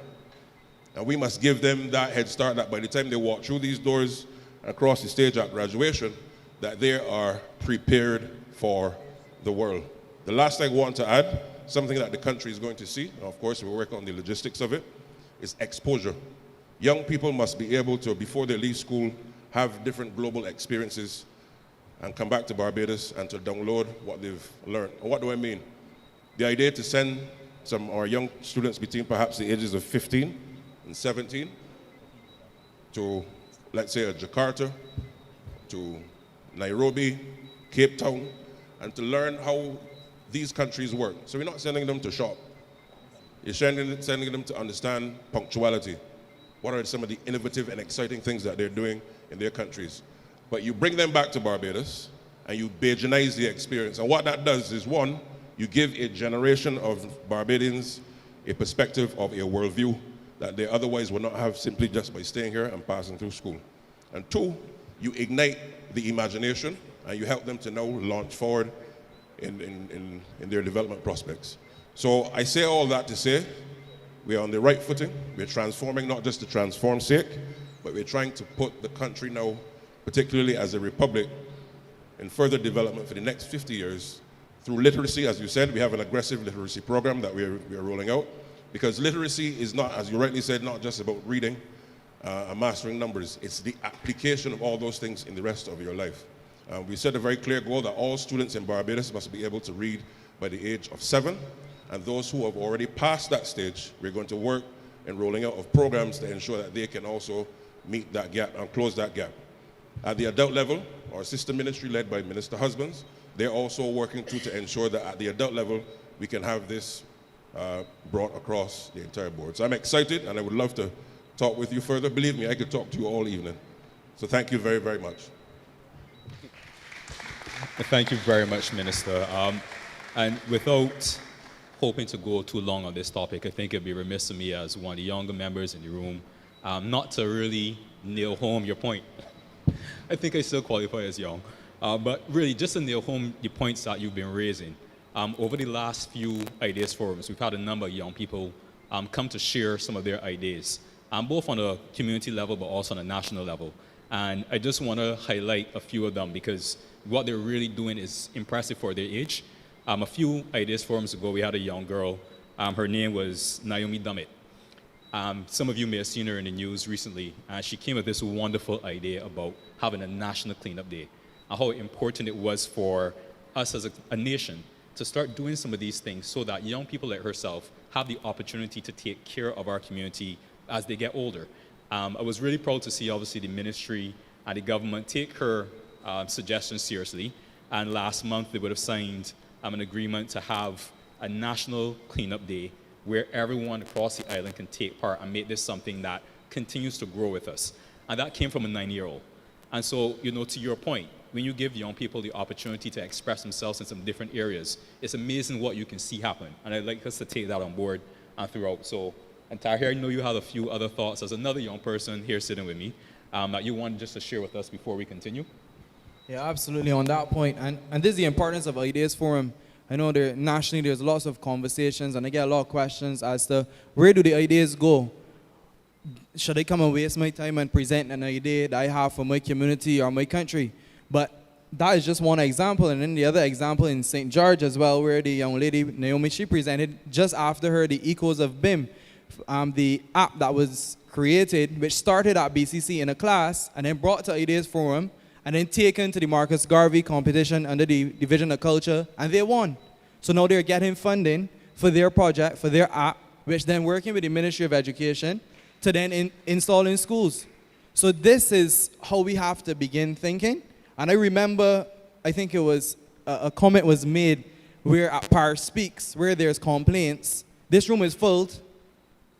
And we must give them that head start that by the time they walk through these doors and across the stage at graduation, that they are prepared for the world. The last thing I want to add, something that the country is going to see, and of course we work on the logistics of it, is exposure. Young people must be able to, before they leave school, have different global experiences and come back to Barbados and to download what they've learned. And what do I mean? The idea to send some of our young students between perhaps the ages of 15 and 17 to, let's say, Jakarta, to Nairobi, Cape Town, and to learn how these countries work. So we're not sending them to shop. You're sending them to understand punctuality. What are some of the innovative and exciting things that they're doing in their countries? But you bring them back to Barbados and you Bajanize the experience. And what that does is, one, you give a generation of Barbadians a perspective of a worldview that they otherwise would not have simply just by staying here and passing through school. And two, you ignite the imagination and you help them to now launch forward in their development prospects. So I say all that to say we are on the right footing. We're transforming, not just to transform's sake, but we're trying to put the country now, particularly as a republic, in further development for the next 50 years through literacy. As you said, we have an aggressive literacy program that we are rolling out, because literacy is not, as you rightly said, not just about reading and mastering numbers. It's the application of all those things in the rest of your life. We set a very clear goal that all students in Barbados must be able to read by the age of 7, and those who have already passed that stage, we're going to work in rolling out of programs to ensure that they can also meet that gap and close that gap. At the adult level, our sister ministry led by Minister Husbands, they're also working to ensure that at the adult level, we can have this brought across the entire board. So I'm excited and I would love to talk with you further. Believe me, I could talk to you all evening. So thank you very, very much. Thank you very much, Minister. And without hoping to go too long on this topic, I think it'd be remiss of me as one of the younger members in the room not to really nail home your point. I think I still qualify as young. But really, just to nail home the points that you've been raising, over the last few ideas forums, we've had a number of young people come to share some of their ideas, both on a community level, but also on a national level. And I just want to highlight a few of them because what they're really doing is impressive for their age. A few ideas forums ago, we had a young girl. Her name was Naomi Dummett. Some of you may have seen her in the news recently. She came with this wonderful idea about having a national cleanup day and how important it was for us as a nation to start doing some of these things so that young people like herself have the opportunity to take care of our community as they get older. I was really proud to see, obviously, the ministry and the government take her suggestions seriously. And last month, they would have signed an agreement to have a national cleanup day where everyone across the island can take part and make this something that continues to grow with us. And that came from a 9-year-old. And so, you know, to your point, when you give young people the opportunity to express themselves in some different areas, it's amazing what you can see happen. And I'd like us to take that on board throughout. So, and Tahir, I know you have a few other thoughts as another young person here sitting with me that you want just to share with us before we continue. Yeah, absolutely on that point. And this is the importance of Ideas Forum. I know nationally there's lots of conversations and I get a lot of questions as to where do the ideas go? Should I come and waste my time and present an idea that I have for my community or my country? But that is just one example. And then the other example in St. George as well, where the young lady, Naomi, she presented just after her the Echoes of BIM, the app that was created, which started at BCC in a class and then brought to Ideas Forum and then taken to the Marcus Garvey competition under the Division of Culture, and they won. So now they're getting funding for their project, for their app, which then working with the Ministry of Education to then install in schools. So this is how we have to begin thinking. And I remember, I think it was, a comment was made where at Parish Speaks, where there's complaints, this room is filled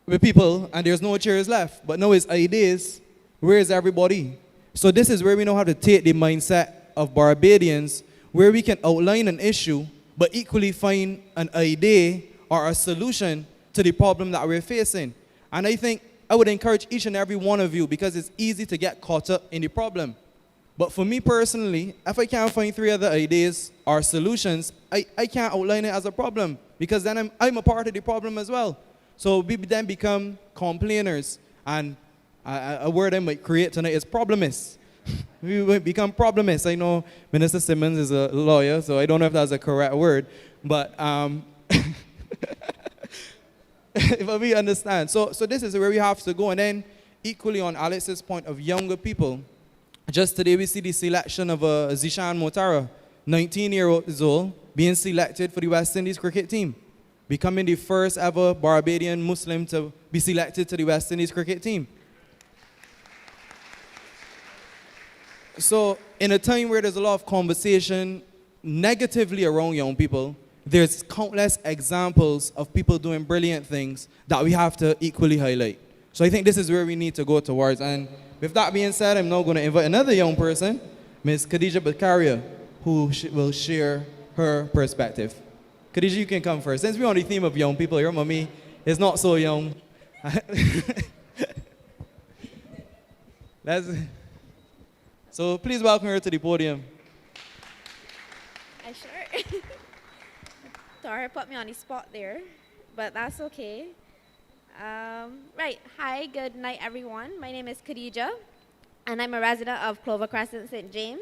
with people and there's no chairs left. But now it's ideas, where is everybody? So this is where we know how to take the mindset of Barbadians, where we can outline an issue, but equally find an idea or a solution to the problem that we're facing. And I think I would encourage each and every one of you, because it's easy to get caught up in the problem. But for me personally, if I can't find 3 other ideas or solutions, I can't outline it as a problem, because then I'm a part of the problem as well. So we then become complainers, and a word I might create tonight is problemists. We will become problemists. I know Minister Simmons is a lawyer, so I don't know if that's a correct word, but but we understand. So this is where we have to go. And then equally on Alex's point of younger people, just today we see the selection of Zishan Motara, 19 years old, being selected for the West Indies cricket team, becoming the first ever Barbadian Muslim to be selected to the West Indies cricket team. So in a time where there's a lot of conversation negatively around young people, there's countless examples of people doing brilliant things that we have to equally highlight. So I think this is where we need to go towards. And with that being said, I'm now going to invite another young person, Ms. Khadija Bakaria, who will share her perspective. Khadija, you can come first. Since we're on the theme of young people, your mommy is not so young. So please welcome her to the podium. Sure. Tara put me on the spot there, but that's okay. Right, hi, good night everyone. My name is Khadija, and I'm a resident of Clover Crescent, St. James.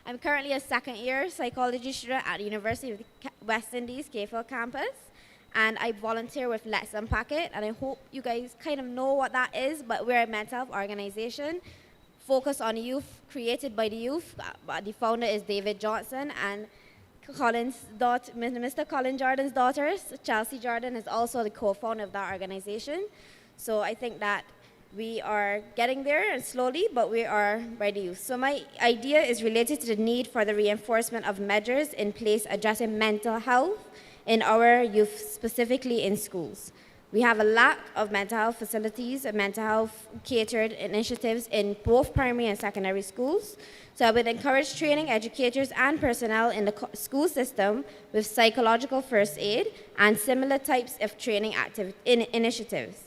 I'm currently a second-year psychology student at the University of the West Indies, Cayfield campus, and I volunteer with Let's Unpack It, and I hope you guys kind of know what that is, but we're a mental health organization focused on youth, created by the youth. The founder is David Johnson, and Mr. Colin Jordan's daughters, Chelsea Jordan, is also the co-founder of that organization. So I think that we are getting there, and slowly, but we are by the youth. So my idea is related to the need for the reinforcement of measures in place addressing mental health in our youth, specifically in schools. We have a lack of mental health facilities and mental health catered initiatives in both primary and secondary schools. So I would encourage training educators and personnel in the school system with psychological first aid and similar types of training initiatives.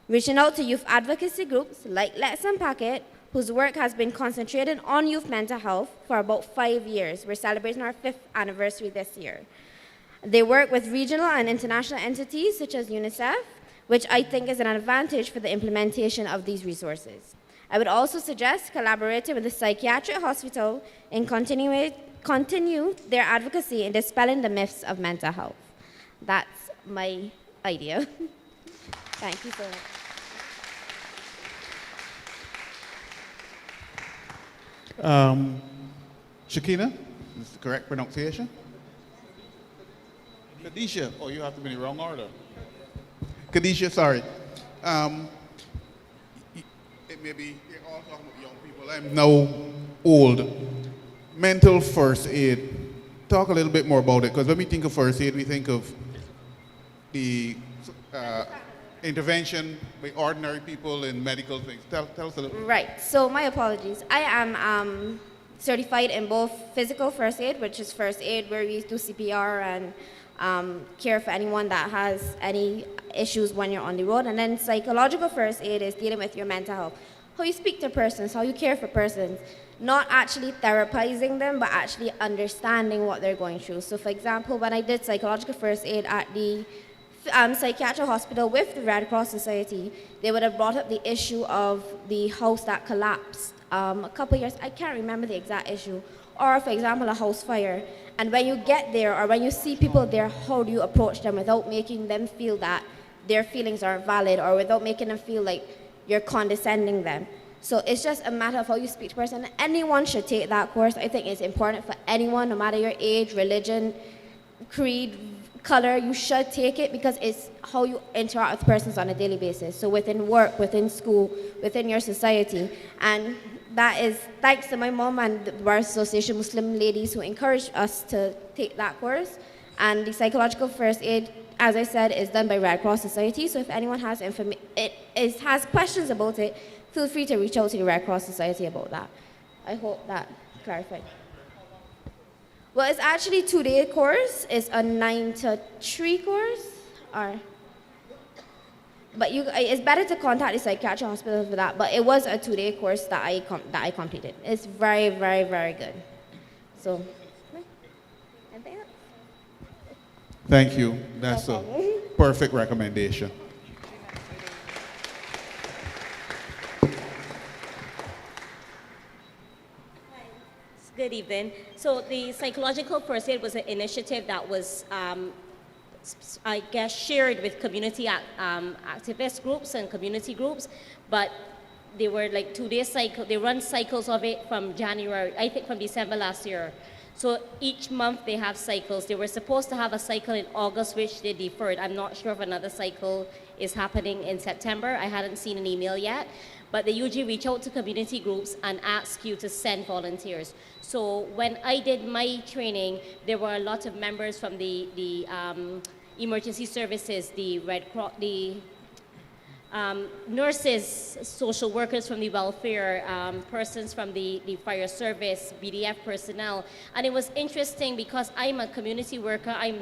Reaching out to youth advocacy groups like Let's Unpack It, whose work has been concentrated on youth mental health for about 5 years. We're celebrating our 5th anniversary this year. They work with regional and international entities such as UNICEF, which I think is an advantage for the implementation of these resources. I would also suggest collaborating with the psychiatric hospital and continue their advocacy in dispelling the myths of mental health. That's my idea. Thank you so much. Shakina, is the correct pronunciation? Khadija, oh, you have to be in the wrong order. Khadija, sorry. It may be, you're all talking about young people. I'm now old. Mental first aid. Talk a little bit more about it, because when we think of first aid, we think of the intervention by ordinary people in medical things. Tell us a little bit. Right, so my apologies. I am certified in both physical first aid, which is first aid where we do CPR and care for anyone that has any issues when you're on the road. And then psychological first aid is dealing with your mental health. How you speak to persons, how you care for persons. Not actually therapizing them, but actually understanding what they're going through. So for example, when I did psychological first aid at the psychiatric hospital with the Red Cross Society, they would have brought up the issue of the house that collapsed a couple years, I can't remember the exact issue, or for example, a house fire. And when you get there, or when you see people there, how do you approach them without making them feel that their feelings aren't valid, or without making them feel like you're condescending them? So it's just a matter of how you speak to a person. Anyone should take that course. I think it's important for anyone, no matter your age, religion, creed, color, you should take it because it's how you interact with persons on a daily basis. So within work, within school, within your society. And that is thanks to my mom and the Bar Association Muslim ladies who encouraged us to take that course. And the psychological first aid, as I said, is done by Red Cross Society. So if anyone has has questions about it, feel free to reach out to the Red Cross Society about that. I hope that clarified. Well, it's actually a 2-day course. It's a 9 to 3 course. But it's better to contact the psychiatric hospital for that. But it was a 2-day course that I completed. It's very, very, very good. So, anything else? Thank you. That's a perfect recommendation. Good evening. So the psychological first aid was an initiative that was, I guess, shared with community activist groups and community groups, but they were like 2-day cycle. They run cycles of it from January, I think from December last year. So each month they have cycles. They were supposed to have a cycle in August, which they deferred. I'm not sure if another cycle is happening in September. I hadn't seen an email yet. But they usually reach out to community groups and ask you to send volunteers. So when I did my training, there were a lot of members from the emergency services, the Red Cross, the nurses, social workers from the welfare, persons from the fire service, BDF personnel. And it was interesting because I'm a community worker, I'm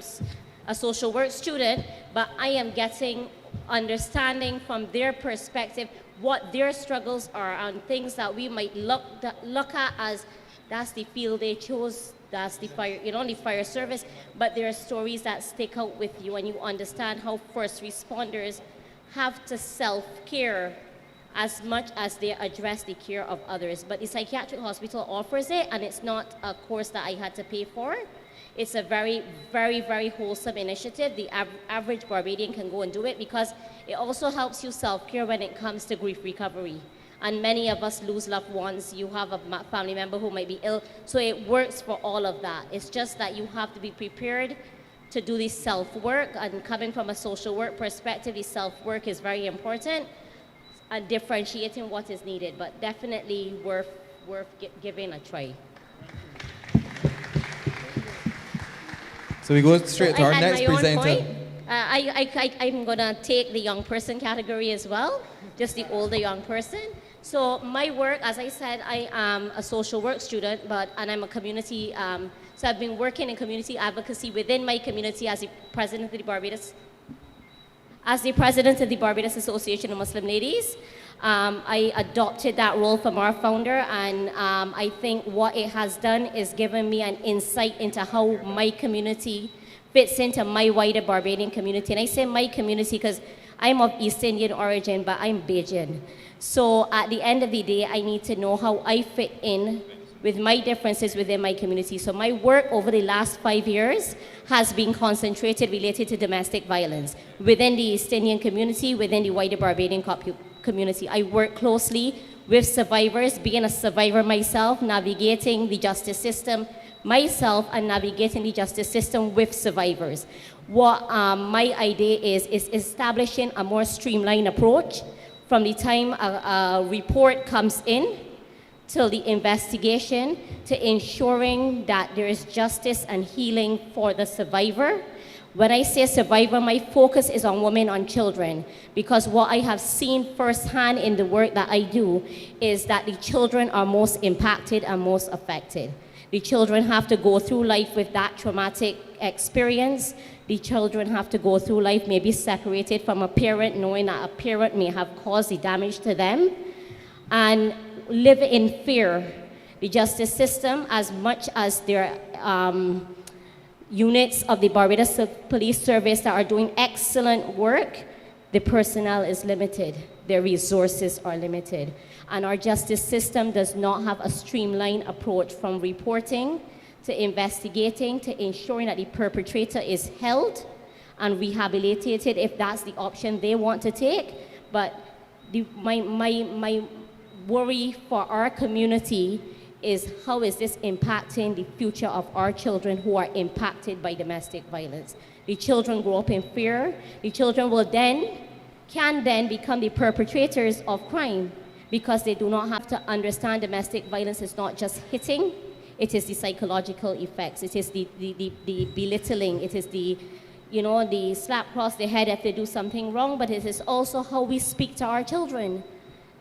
a social work student, but I am getting understanding from their perspective what their struggles are and things that we might look at as that's the field they chose, that's the fire, the fire service, but there are stories that stick out with you and you understand how first responders have to self-care as much as they address the care of others. But the psychiatric hospital offers it, and it's not a course that I had to pay for. It's a very, very, very wholesome initiative. The average Barbadian can go and do it because it also helps you self-care when it comes to grief recovery. And many of us lose loved ones. You have a family member who might be ill. So it works for all of that. It's just that you have to be prepared to do this self-work. And coming from a social work perspective, the self-work is very important and differentiating what is needed, but definitely worth giving a try. So we go straight to our next presenter. I'm gonna take the young person category as well, just the older young person. So my work, as I said, I am a social work student, and I'm a community, so I've been working in community advocacy within my community as the president of the Barbados, Association of Muslim Ladies. I adopted that role from our founder, and I think what it has done is given me an insight into how my community fits into my wider Barbadian community. And I say my community because I'm of East Indian origin, but I'm Bajan. So at the end of the day, I need to know how I fit in with my differences within my community. So my work over the last 5 years has been concentrated related to domestic violence within the East Indian community, within the wider Barbadian community. I work closely with survivors, being a survivor myself, navigating the justice system myself and navigating the justice system with survivors. What my idea is establishing a more streamlined approach from the time a report comes in till the investigation, to ensuring that there is justice and healing for the survivor. When I say survivor, my focus is on women and children, because what I have seen firsthand in the work that I do is that the children are most impacted and most affected. The children have to go through life with that traumatic experience. The children have to go through life maybe separated from a parent, knowing that a parent may have caused the damage to them, and live in fear. The justice system, as much as there are units of the Barbados Police Service that are doing excellent work, the personnel is limited, their resources are limited. And our justice system does not have a streamlined approach from reporting to investigating to ensuring that the perpetrator is held and rehabilitated if that's the option they want to take. But my worry for our community is how is this impacting the future of our children who are impacted by domestic violence. The children grow up in fear. The children can then become the perpetrators of crime because they do not have to understand domestic violence is not just hitting, it is the psychological effects, it is the belittling, it is the slap across the head if they do something wrong, but it is also how we speak to our children,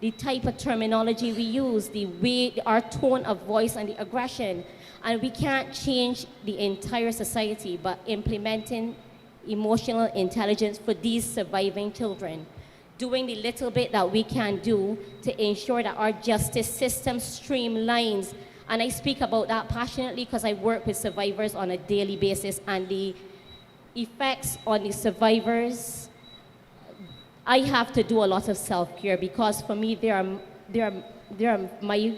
the type of terminology we use, the way, our tone of voice and the aggression. And we can't change the entire society, but implementing emotional intelligence for these surviving children, doing the little bit that we can do to ensure that our justice system streamlines. And I speak about that passionately because I work with survivors on a daily basis, and the effects on the survivors, I have to do a lot of self-care because for me, they are my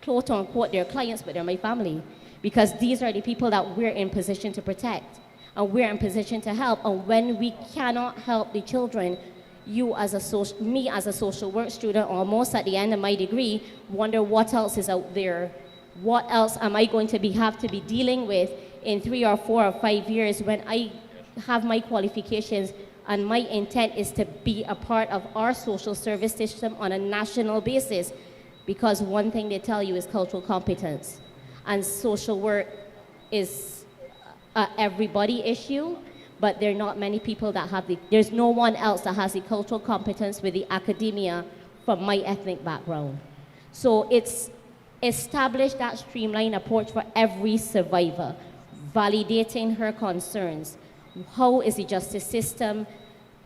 quote-unquote, they're clients, but they're my family, because these are the people that we're in position to protect and we're in position to help. And when we cannot help the children, me as a social work student, almost at the end of my degree, wonder what else is out there. What else am I going to have to be dealing with in 3 or 4 or 5 years when I have my qualifications, and my intent is to be a part of our social service system on a national basis. Because one thing they tell you is cultural competence. And social work is a everybody issue, but there are not many people that have there's no one else that has the cultural competence with the academia from my ethnic background. So it's established that streamlined approach for every survivor, validating her concerns. How is the justice system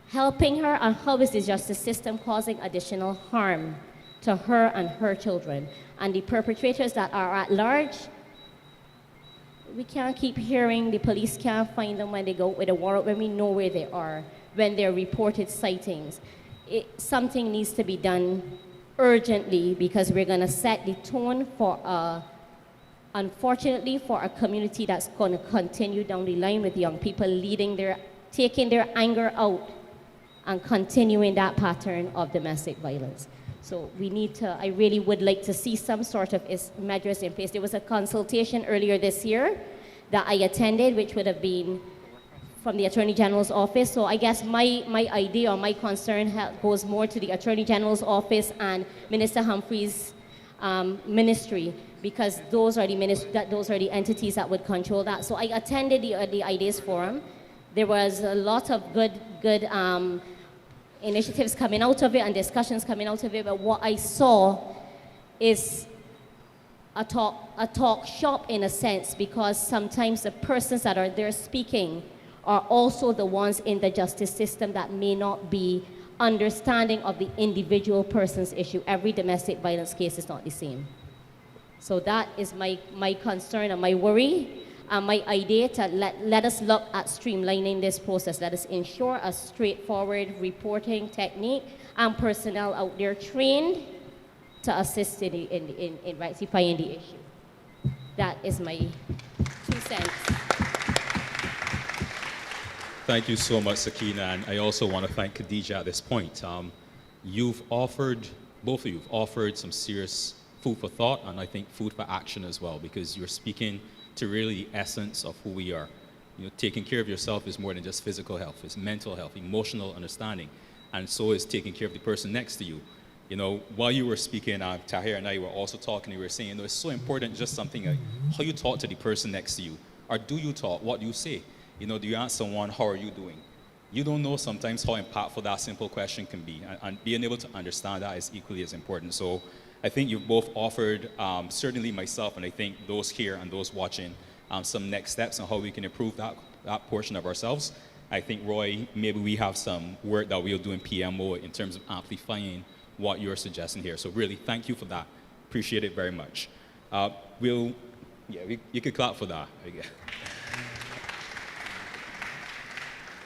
helping her, and how is the justice system causing additional harm to her and her children? And the perpetrators that are at large, we can't keep hearing the police can't find them when they go with a warrant, when we know where they are, when they're reported sightings. Something needs to be done urgently, because we're going to set the tone for, unfortunately, for a community that's going to continue down the line with young people taking their anger out and continuing that pattern of domestic violence. So we need to, I really would like to see some sort of measures in place. There was a consultation earlier this year that I attended, which would have been from the Attorney General's office. So I guess my idea or my concern goes more to the Attorney General's office and Minister Humphrey's ministry, because those are the entities that would control that. So I attended the Ideas Forum. There was a lot of good initiatives coming out of it and discussions coming out of it, but what I saw is a talk shop in a sense, because sometimes the persons that are there speaking are also the ones in the justice system that may not be understanding of the individual person's issue. Every domestic violence case is not the same. So that is my concern and my worry. My idea to let us look at streamlining this process. Let us ensure a straightforward reporting technique and personnel out there trained to assist in rectifying the issue. That is my 2 cents. Thank you so much, Sakina, and I also want to thank Khadija at this point. Both of you have offered some serious food for thought, and I think food for action as well, because you're speaking to really the essence of who we are. Taking care of yourself is more than just physical health. It's mental health, emotional understanding, and so is taking care of the person next to you. While you were speaking, Tahir and I were also talking, we were saying, it's so important, just something like how you talk to the person next to you. Or do you talk? What do you say? Do you ask someone, how are you doing? You don't know sometimes how impactful that simple question can be, and being able to understand that is equally as important. So I think you've both offered, certainly myself, and I think those here and those watching, some next steps on how we can improve that portion of ourselves. I think, Roy, maybe we have some work that we'll do in PMO in terms of amplifying what you're suggesting here. So really, thank you for that. Appreciate it very much. You could clap for that, I guess.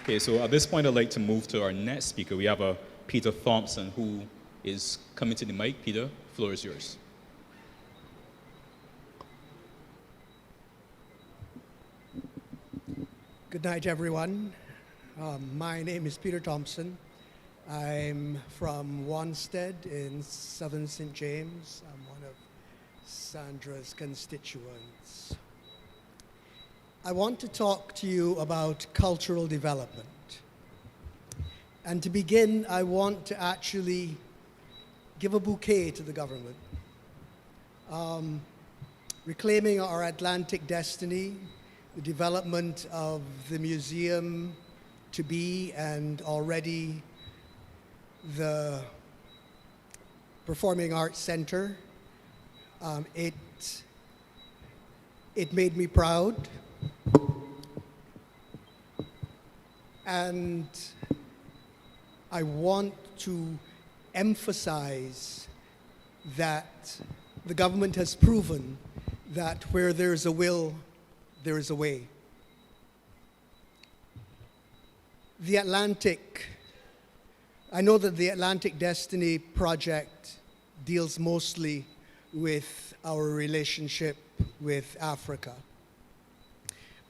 Okay, so at this point, I'd like to move to our next speaker. We have Peter Thompson, who is coming to the mic. Peter, the floor is yours. Good night, everyone. My name is Peter Thompson. I'm from Wanstead in southern St. James. I'm one of Sandra's constituents. I want to talk to you about cultural development. And to begin, I want to actually give a bouquet to the government. Reclaiming our Atlantic destiny, the development of the museum to be and already the Performing Arts Center. It made me proud. And I want to emphasize that the government has proven that where there is a will, there is a way. The Atlantic, I know that the Atlantic Destiny Project deals mostly with our relationship with Africa.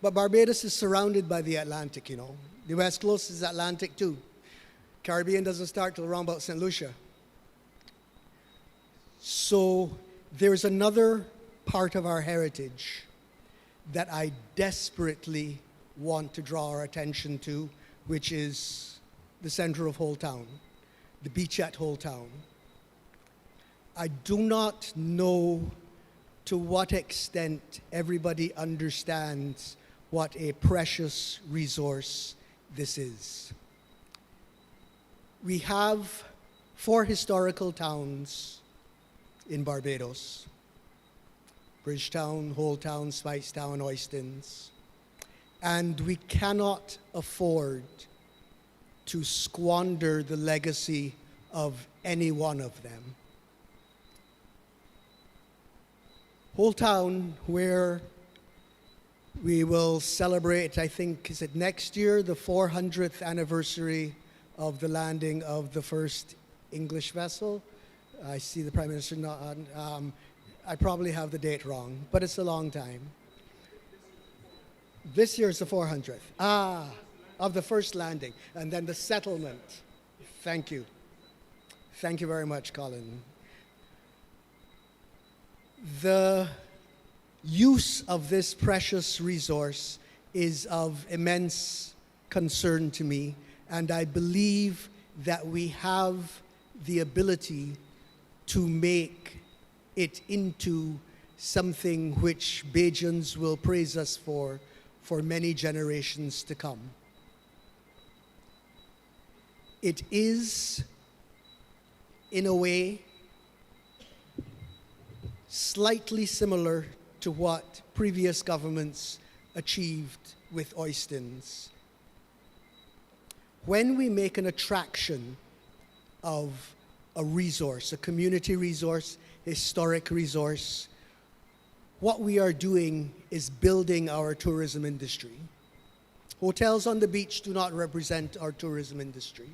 But Barbados is surrounded by the Atlantic, you know. The West Coast is Atlantic too. Caribbean doesn't start till around about St. Lucia. So there's another part of our heritage that I desperately want to draw our attention to, which is the center of Whole Town, the beach at Whole Town. I do not know to what extent everybody understands what a precious resource this is. We have 4 historical towns in Barbados: Bridgetown, Whole Town, Spicetown, Oistins. And we cannot afford to squander the legacy of any one of them. Whole Town, where we will celebrate, I think, is it next year, the 400th anniversary of the landing of the first English vessel. I see the Prime Minister not on. I probably have the date wrong, but it's a long time. This year is the 400th. Of the first landing, and then the settlement. Thank you. Thank you very much, Colin. The use of this precious resource is of immense concern to me, and I believe that we have the ability to make it into something which Bajans will praise us for many generations to come. It is, in a way, slightly similar to what previous governments achieved with Oistins. When we make an attraction of a resource, a community resource, historic resource, what we are doing is building our tourism industry. Hotels on the beach do not represent our tourism industry.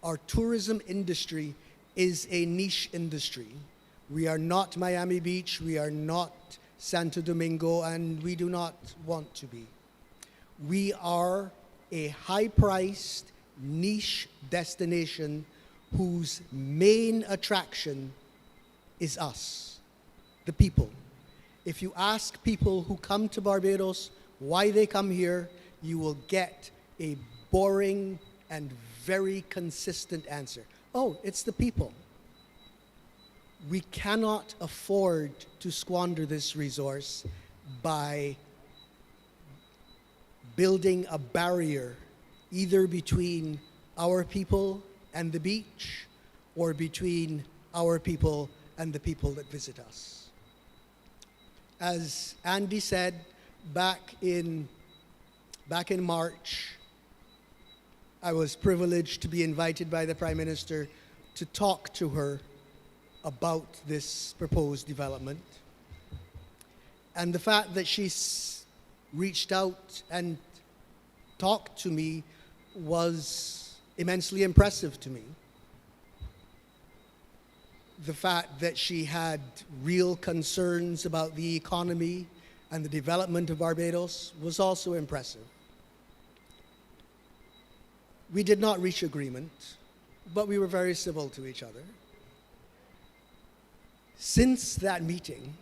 Our tourism industry is a niche industry. We are not Miami Beach, we are not Santo Domingo, and we do not want to be. We are a high-priced niche destination whose main attraction is us, the people. If you ask people who come to Barbados why they come here, you will get a boring and very consistent answer. Oh, it's the people. We cannot afford to squander this resource by building a barrier either between our people and the beach or between our people and the people that visit us. As Andy said, back in March, I was privileged to be invited by the Prime Minister to talk to her about this proposed development. And the fact that she reached out and talked to me was immensely impressive to me. The fact that she had real concerns about the economy and the development of Barbados was also impressive. We did not reach agreement, but we were very civil to each other. Since that meeting,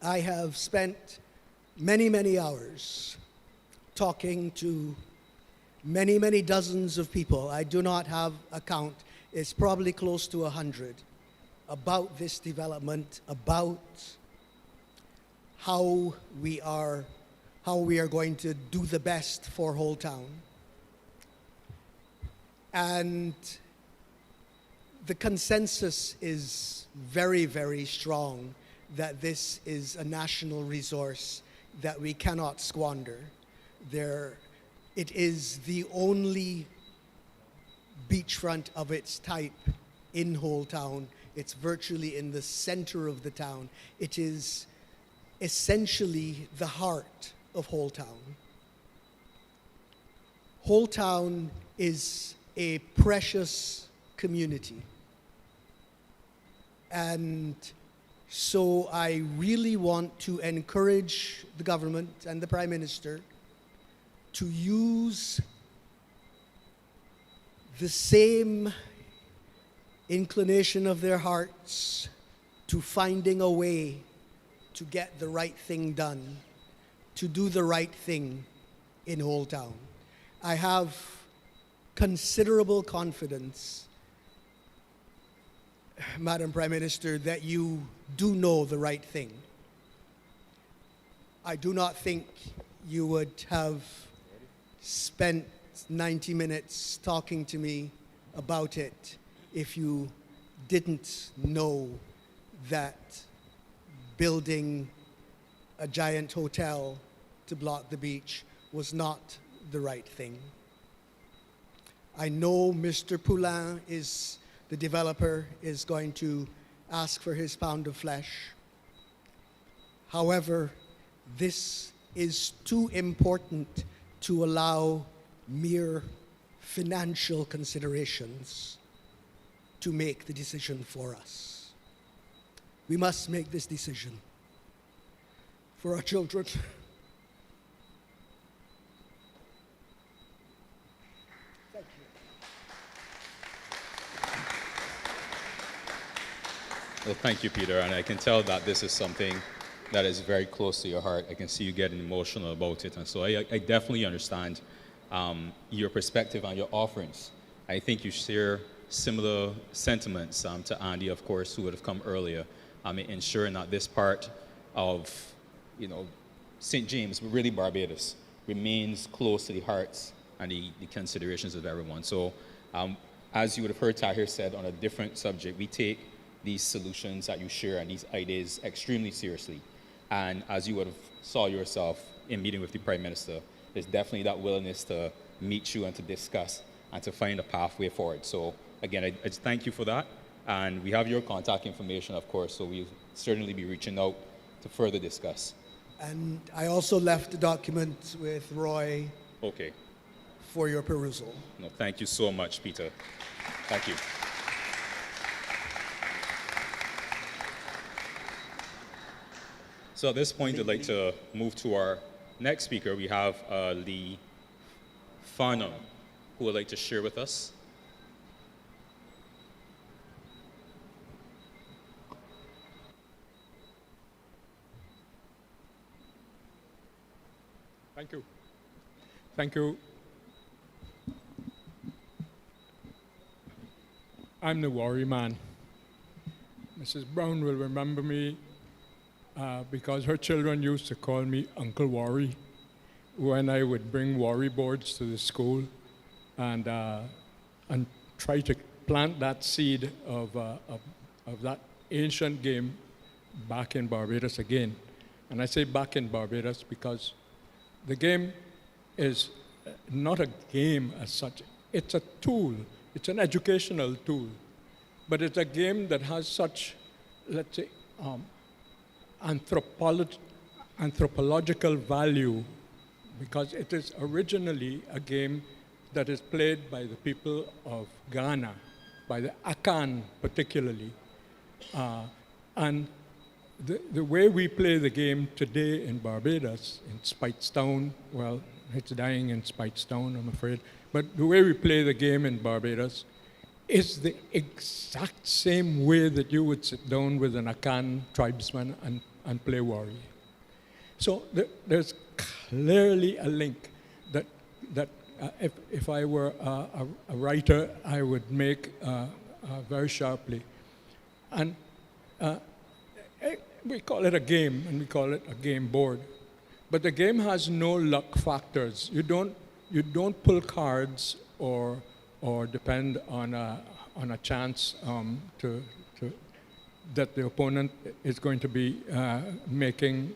I have spent many, many hours talking to many, many dozens of people. I do not have a count. It's probably close to 100 about this development, about how we are going to do the best for Whole Town. And the consensus is very, very strong that this is a national resource that we cannot squander. It is the only beachfront of its type in Whole Town. It's virtually in the center of the town. It is essentially the heart of Whole Town. Whole Town is a precious community. And so I really want to encourage the government and the Prime Minister to use the same inclination of their hearts to finding a way to get the right thing done, to do the right thing in Whole Town. I have considerable confidence, Madam Prime Minister, that you do know the right thing. I do not think you would have spent 90 minutes talking to me about it if you didn't know that building a giant hotel to block the beach was not the right thing. I know Mr. Poulain, the developer, is going to ask for his pound of flesh. However, this is too important to allow mere financial considerations to make the decision for us. We must make this decision for our children. Thank you. Well, thank you, Peter. And I can tell that this is something that is very close to your heart. I can see you getting emotional about it. And so I definitely understand your perspective and your offerings. I think you share similar sentiments to Andy, of course, who would have come earlier, ensuring that this part of, St. James, but really Barbados, remains close to the hearts and the considerations of everyone. So as you would have heard Tahir said on a different subject, we take these solutions that you share and these ideas extremely seriously. And as you would have saw yourself in meeting with the Prime Minister, there's definitely that willingness to meet you and to discuss and to find a pathway forward. So again, I just thank you for that. And we have your contact information, of course, so we'll certainly be reaching out to further discuss. And I also left a document with Roy Okay. for your perusal. No, thank you so much, Peter. Thank you. So at this point, I'd like to move to our next speaker. We have Lee Farnham, who would like to share with us. Thank you. Thank you. I'm the worry man. Mrs. Brown will remember me because her children used to call me Uncle Worry when I would bring worry boards to the school and try to plant that seed of that ancient game back in Barbados again. And I say back in Barbados because the game is not a game as such. It's a tool. It's an educational tool. But it's a game that has such, let's say, anthropological value because it is originally a game that is played by the people of Ghana, by the Akan particularly. And the way we play the game today in Barbados, in Speightstown, well, it's dying in Speightstown, I'm afraid, but the way we play the game in Barbados is the exact same way that you would sit down with an Akan tribesman and play Wari. So there's clearly a link that if I were a writer, I would make very sharply. And we call it a game, and we call it a game board. But the game has no luck factors. You don't pull cards or depend on a chance that the opponent is going to be making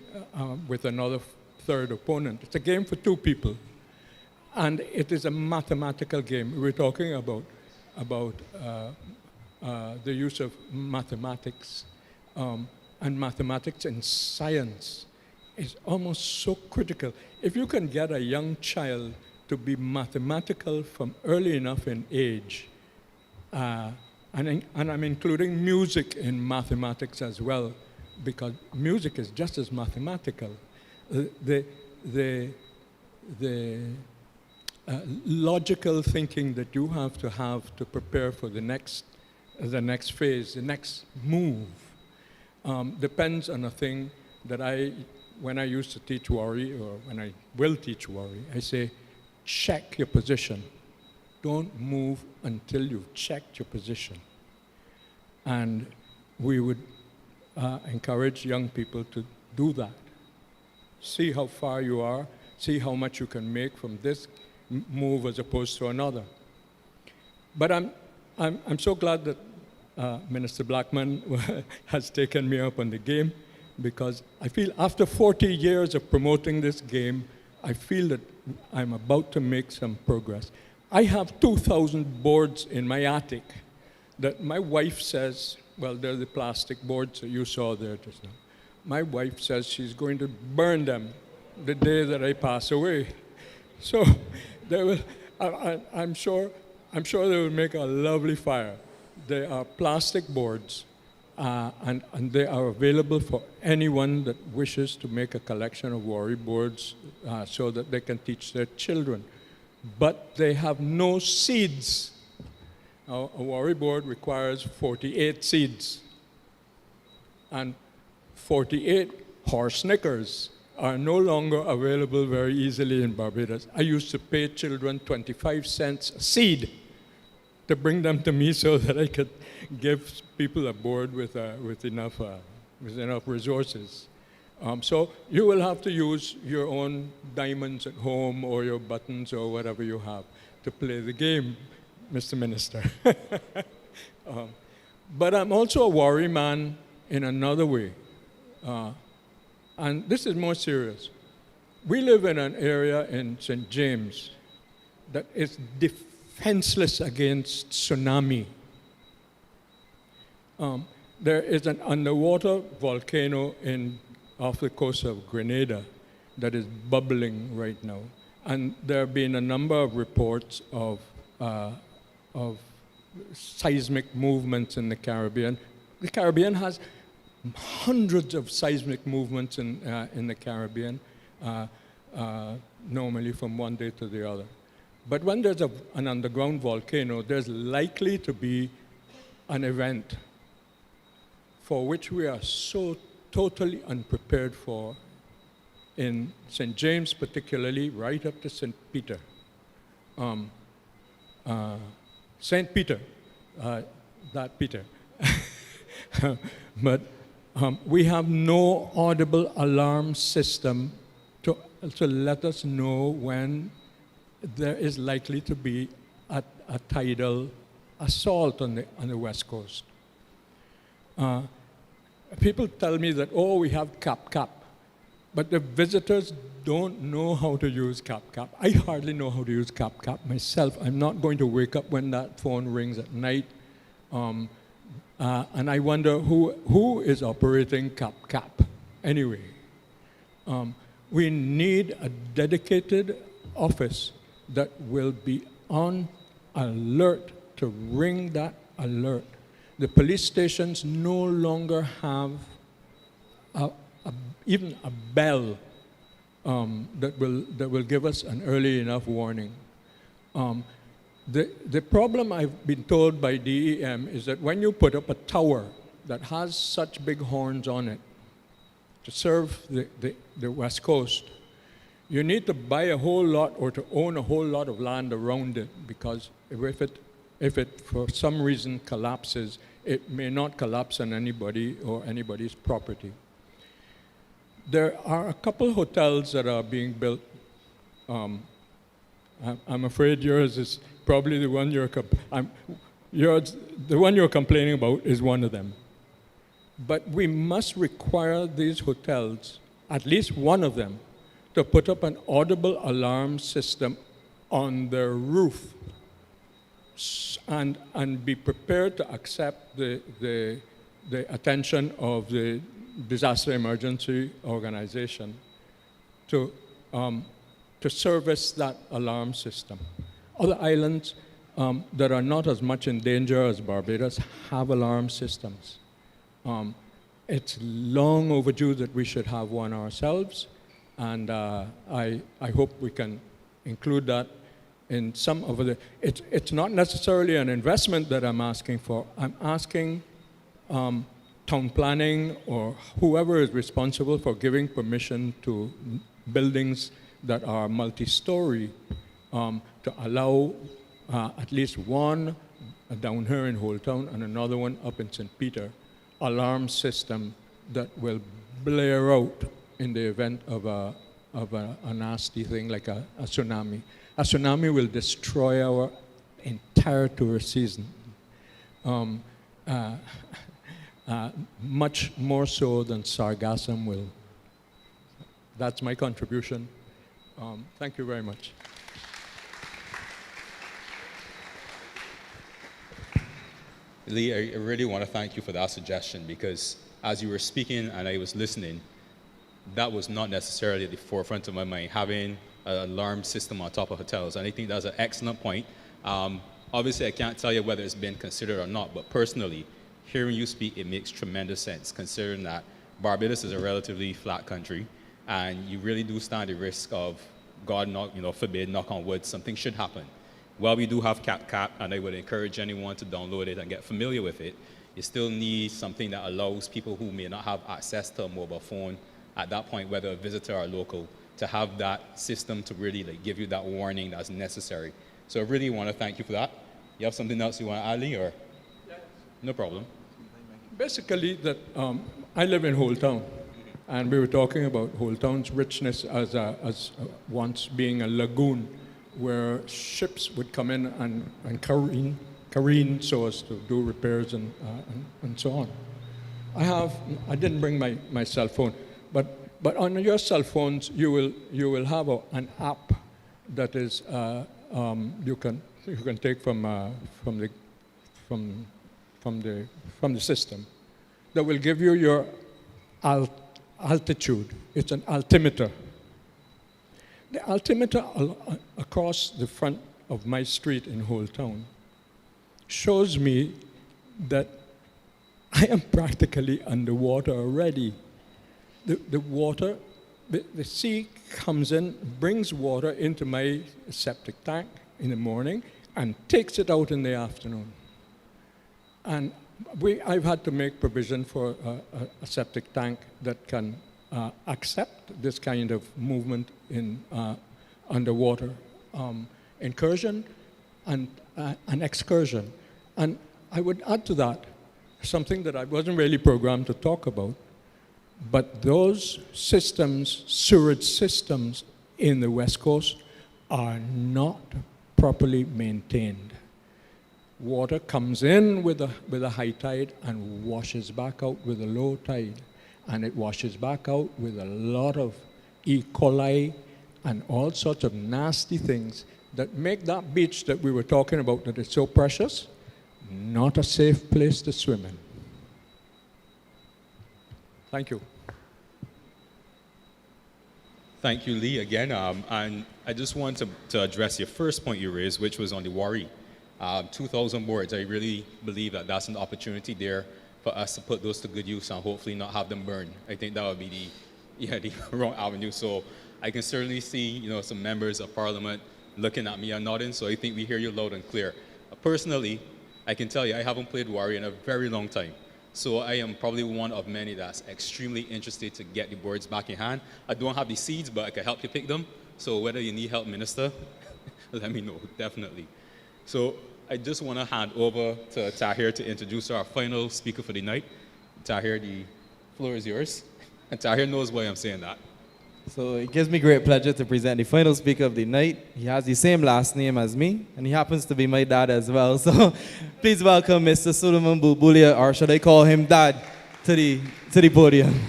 with another third opponent. It's a game for two people, and it is a mathematical game. We're talking about the use of mathematics, and mathematics and science is almost so critical. If you can get a young child to be mathematical from early enough in age, and I'm including music in mathematics as well, because music is just as mathematical. The logical thinking that you have to prepare for the next phase, the next move, depends on a thing that when I used to teach Wari, or when I will teach Wari, I say, check your position. Don't move until you've checked your position. And we would encourage young people to do that. See how far you are, see how much you can make from this move as opposed to another. But I'm so glad that Minister Blackman has taken me up on the game, because I feel after 40 years of promoting this game, I feel that I'm about to make some progress. I have 2,000 boards in my attic that my wife says, well, they're the plastic boards that you saw there just now. My wife says she's going to burn them the day that I pass away. So they will, I'm sure they will make a lovely fire. They are plastic boards, and they are available for anyone that wishes to make a collection of Wari boards so that they can teach their children. But they have no seeds. A Wari board requires 48 seeds. And 48 horse knickers are no longer available very easily in Barbados. I used to pay children 25 cents a seed to bring them to me so that I could give people a board with enough resources. So you will have to use your own diamonds at home, or your buttons, or whatever you have to play the game, Mr. Minister. But I'm also a Wari man in another way. And this is more serious. We live in an area in St. James that is defenseless against tsunami. There is an underwater volcano off the coast of Grenada that is bubbling right now. And there have been a number of reports of seismic movements in the Caribbean. The Caribbean has hundreds of seismic movements in the Caribbean, normally from one day to the other. But when there's an underground volcano, there's likely to be an event for which we are so totally unprepared for in St. James, particularly right up to St. Peter. St. Peter, that Peter. But we have no audible alarm system to let us know when there is likely to be a tidal assault on the West Coast. People tell me that, oh, we have CAP, but the visitors don't know how to use CAP. I hardly know how to use CAP myself. I'm not going to wake up when that phone rings at night. And I wonder who is operating CAP anyway. We need a dedicated office that will be on alert to ring that alert. The police stations no longer have even a bell that will give us an early enough warning. The problem I've been told by DEM is that when you put up a tower that has such big horns on it to serve the West Coast, you need to buy a whole lot or to own a whole lot of land around it, because if it for some reason collapses, it may not collapse on anybody or anybody's property. There are a couple hotels that are being built. I'm afraid yours is probably the one the one you're complaining about is one of them. But we must require these hotels, at least one of them, to put up an audible alarm system on their roof and be prepared to accept the attention of the disaster emergency organization to service that alarm system. Other islands that are not as much in danger as Barbados have alarm systems. It's long overdue that we should have one ourselves, and I hope we can include that in some of the. It's not necessarily an investment that I'm asking for. I'm asking town planning or whoever is responsible for giving permission to buildings that are multi-story to allow at least one down here in Old Town and another one up in St. Peter alarm system that will blare out in the event of a nasty thing like a tsunami. A tsunami will destroy our entire tourist season. Much more so than sargassum will. That's my contribution. Thank you very much. Lee, I really want to thank you for that suggestion, because as you were speaking and I was listening, that was not necessarily at the forefront of my mind, having an alarm system on top of hotels. And I think that's an excellent point. Obviously, I can't tell you whether it's been considered or not, but personally, hearing you speak, it makes tremendous sense, considering that Barbados is a relatively flat country, and you really do stand the risk of, God forbid, knock on wood, something should happen. While we do have CapCap, and I would encourage anyone to download it and get familiar with it, you still need something that allows people who may not have access to a mobile phone at that point, whether a visitor or local, to have that system to really give you that warning that's necessary. So I really want to thank you for that. You have something else you want to add, Lee, or? Yes. No problem. Basically, that I live in Old Town, and we were talking about Old Town's richness as once being a lagoon where ships would come in and careen so as to do repairs and so on. I didn't bring my cell phone, but on your cell phones you will have an app that is you can take from the system that will give you your altitude. It's an altimeter. The altimeter across the front of my street in Old Town shows me that I am practically underwater already. The water, the sea comes in, brings water into my septic tank in the morning and takes it out in the afternoon. And I've had to make provision for a septic tank that can accept this kind of movement in underwater incursion and excursion. And I would add to that something that I wasn't really programmed to talk about, but those systems, sewerage systems in the West Coast are not properly maintained. Water comes in with a high tide and washes back out with a low tide. And it washes back out with a lot of E. coli and all sorts of nasty things that make that beach that we were talking about that is so precious not a safe place to swim in. Thank you. Thank you, Lee, again. And I just want to address your first point you raised, which was on the worry. 2,000 boards, I really believe that that's an opportunity there for us to put those to good use and hopefully not have them burn. I think that would be the wrong avenue. So I can certainly see, some members of Parliament looking at me and nodding, so I think we hear you loud and clear. Personally, I can tell you I haven't played Wari in a very long time. So I am probably one of many that's extremely interested to get the boards back in hand. I don't have the seeds, but I can help you pick them. So whether you need help, Minister, let me know, definitely. So I just want to hand over to Tahir to introduce our final speaker for the night. Tahir, the floor is yours. And Tahir knows why I'm saying that. So it gives me great pleasure to present the final speaker of the night. He has the same last name as me, and he happens to be my dad as well. So please welcome Mr. Suleiman Bulbulia, or should I call him Dad, to the podium.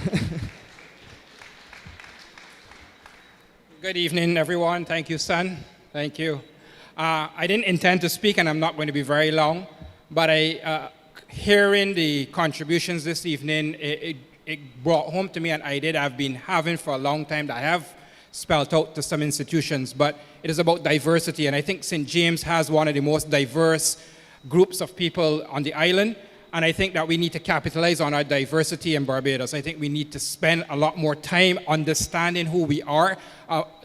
Good evening, everyone. Thank you, son. Thank you. I didn't intend to speak, and I'm not going to be very long, but hearing the contributions this evening, it brought home to me an idea that I've been having for a long time that I have spelled out to some institutions, but it is about diversity. And I think St. James has one of the most diverse groups of people on the island. And I think that we need to capitalize on our diversity in Barbados. I think we need to spend a lot more time understanding who we are,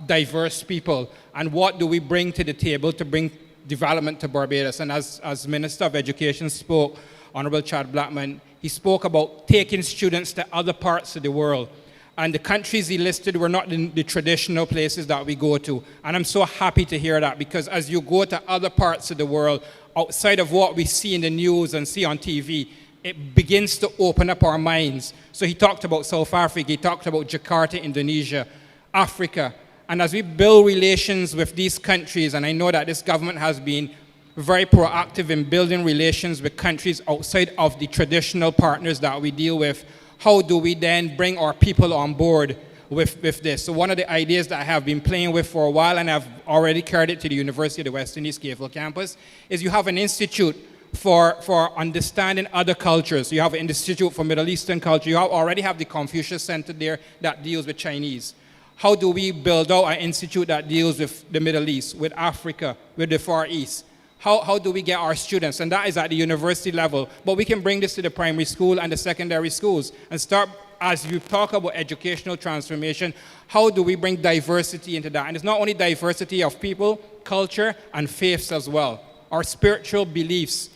diverse people, and what do we bring to the table to bring development to Barbados. And as Minister of Education spoke, Honorable Chad Blackman, he spoke about taking students to other parts of the world. And the countries he listed were not the traditional places that we go to. And I'm so happy to hear that, because as you go to other parts of the world, outside of what we see in the news and see on TV, it begins to open up our minds. So he talked about South Africa, he talked about Jakarta, Indonesia, Africa. And as we build relations with these countries, and I know that this government has been very proactive in building relations with countries outside of the traditional partners that we deal with, how do we then bring our people on board with this? So one of the ideas that I have been playing with for a while, and I've already carried it to the University of the West Indies Cave Hill campus, is you have an institute for understanding other cultures. You have an institute for Middle Eastern culture. You already have the Confucius Center there that deals with Chinese. How do we build out an institute that deals with the Middle East, with Africa, with the Far East? How do we get our students? And that is at the university level. But we can bring this to the primary school and the secondary schools and start, as you talk about educational transformation, how do we bring diversity into that? And it's not only diversity of people, culture, and faiths as well. Our spiritual beliefs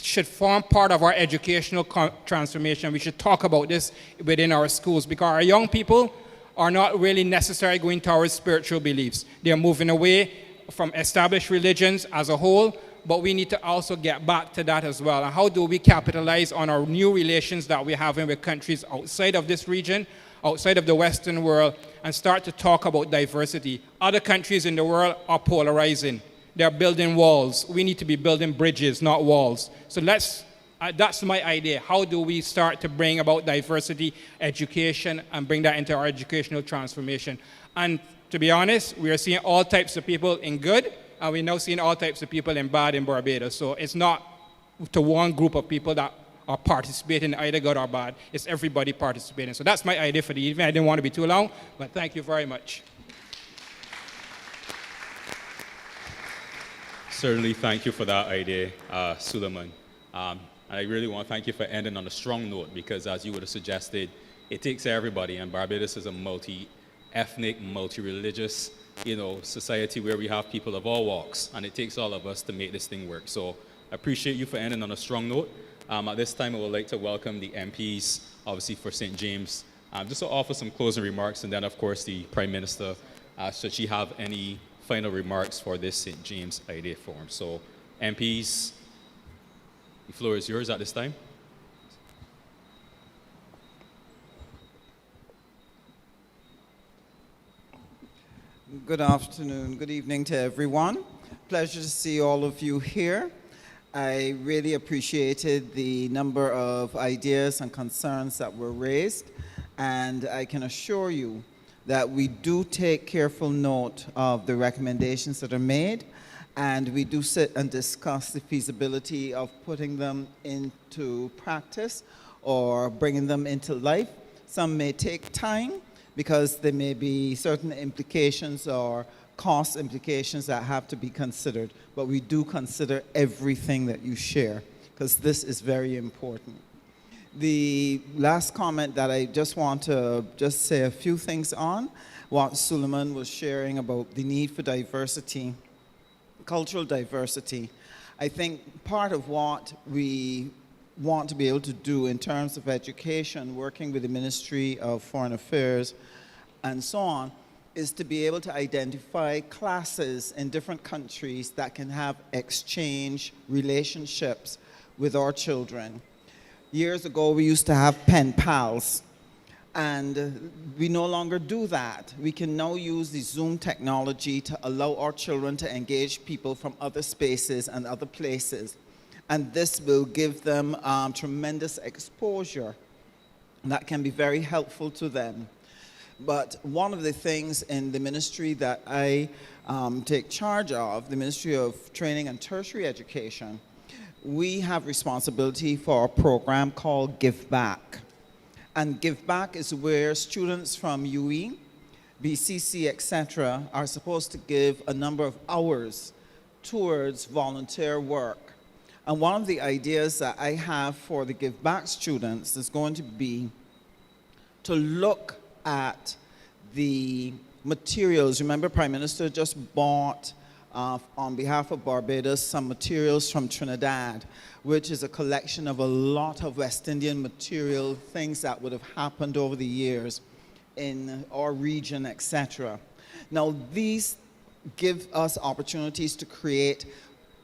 should form part of our educational transformation. We should talk about this within our schools, because our young people are not really necessarily going towards spiritual beliefs. They're moving away from established religions as a whole, but we need to also get back to that as well. And how do we capitalize on our new relations that we're having with countries outside of this region, outside of the Western world, and start to talk about diversity? Other countries in the world are polarizing. They're building walls. We need to be building bridges, not walls. So that's my idea. How do we start to bring about diversity, education, and bring that into our educational transformation? And to be honest, we are seeing all types of people in good, and we're now seeing all types of people in bad in Barbados. So it's not to one group of people that are participating, either good or bad. It's everybody participating. So that's my idea for the evening. I didn't want to be too long, but thank you very much. Certainly, thank you for that idea, Suleiman. And I really want to thank you for ending on a strong note, because as you would have suggested, it takes everybody, and Barbados is a multi-ethnic, multi-religious, society where we have people of all walks, and it takes all of us to make this thing work. So I appreciate you for ending on a strong note. At this time, I would like to welcome the MPs, obviously for St. James, just to offer some closing remarks, and then of course the Prime Minister, should she have any final remarks for this St. James Idea Forum. So MPs, the floor is yours at this time. Good afternoon, good evening to everyone. Pleasure to see all of you here. I really appreciated the number of ideas and concerns that were raised, and I can assure you that we do take careful note of the recommendations that are made, and we do sit and discuss the feasibility of putting them into practice or bringing them into life. Some may take time, because there may be certain implications or cost implications that have to be considered. But we do consider everything that you share, because this is very important. The last comment that I just want to say a few things on, what Suleiman was sharing about the need for diversity. cultural diversity. I think part of what we want to be able to do in terms of education, working with the Ministry of Foreign Affairs and so on, is to be able to identify classes in different countries that can have exchange relationships with our children. Years ago, we used to have pen pals, and we no longer do that. We can now use the Zoom technology to allow our children to engage people from other spaces and other places. And this will give them tremendous exposure that can be very helpful to them. But one of the things in the ministry that I take charge of, the Ministry of Training and Tertiary Education, we have responsibility for a program called Give Back. And Give Back is where students from UE, BCC, etc., are supposed to give a number of hours towards volunteer work. And one of the ideas that I have for the Give Back students is going to be to look at the materials. Remember, Prime Minister just bought, on behalf of Barbados, some materials from Trinidad, which is a collection of a lot of West Indian material, things that would have happened over the years in our region, etc. Now, these give us opportunities to create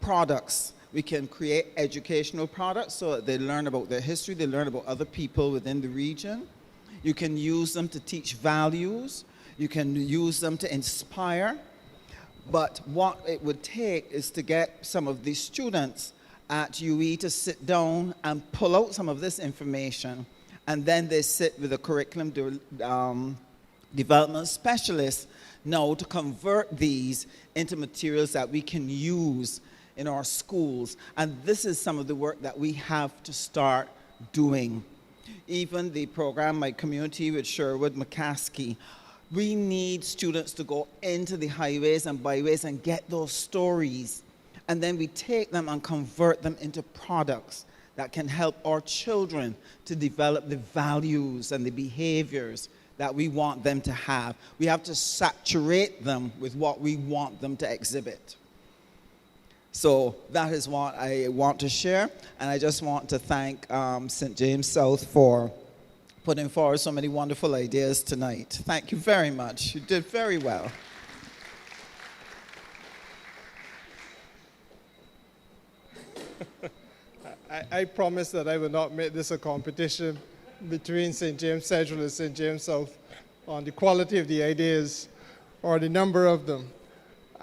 products. We can create educational products so that they learn about their history, they learn about other people within the region. You can use them to teach values. You can use them to inspire. But what it would take is to get some of these students at UE to sit down and pull out some of this information. And then they sit with a curriculum development specialist now to convert these into materials that we can use in our schools. And this is some of the work that we have to start doing. Even the program, My Community with Sherwood McCaskey, we need students to go into the highways and byways and get those stories. And then we take them and convert them into products that can help our children to develop the values and the behaviors that we want them to have. We have to saturate them with what we want them to exhibit. So that is what I want to share, and I just want to thank St. James South for putting forward so many wonderful ideas tonight. Thank you very much. You did very well. I promise that I will not make this a competition between St. James Central and St. James South on the quality of the ideas or the number of them.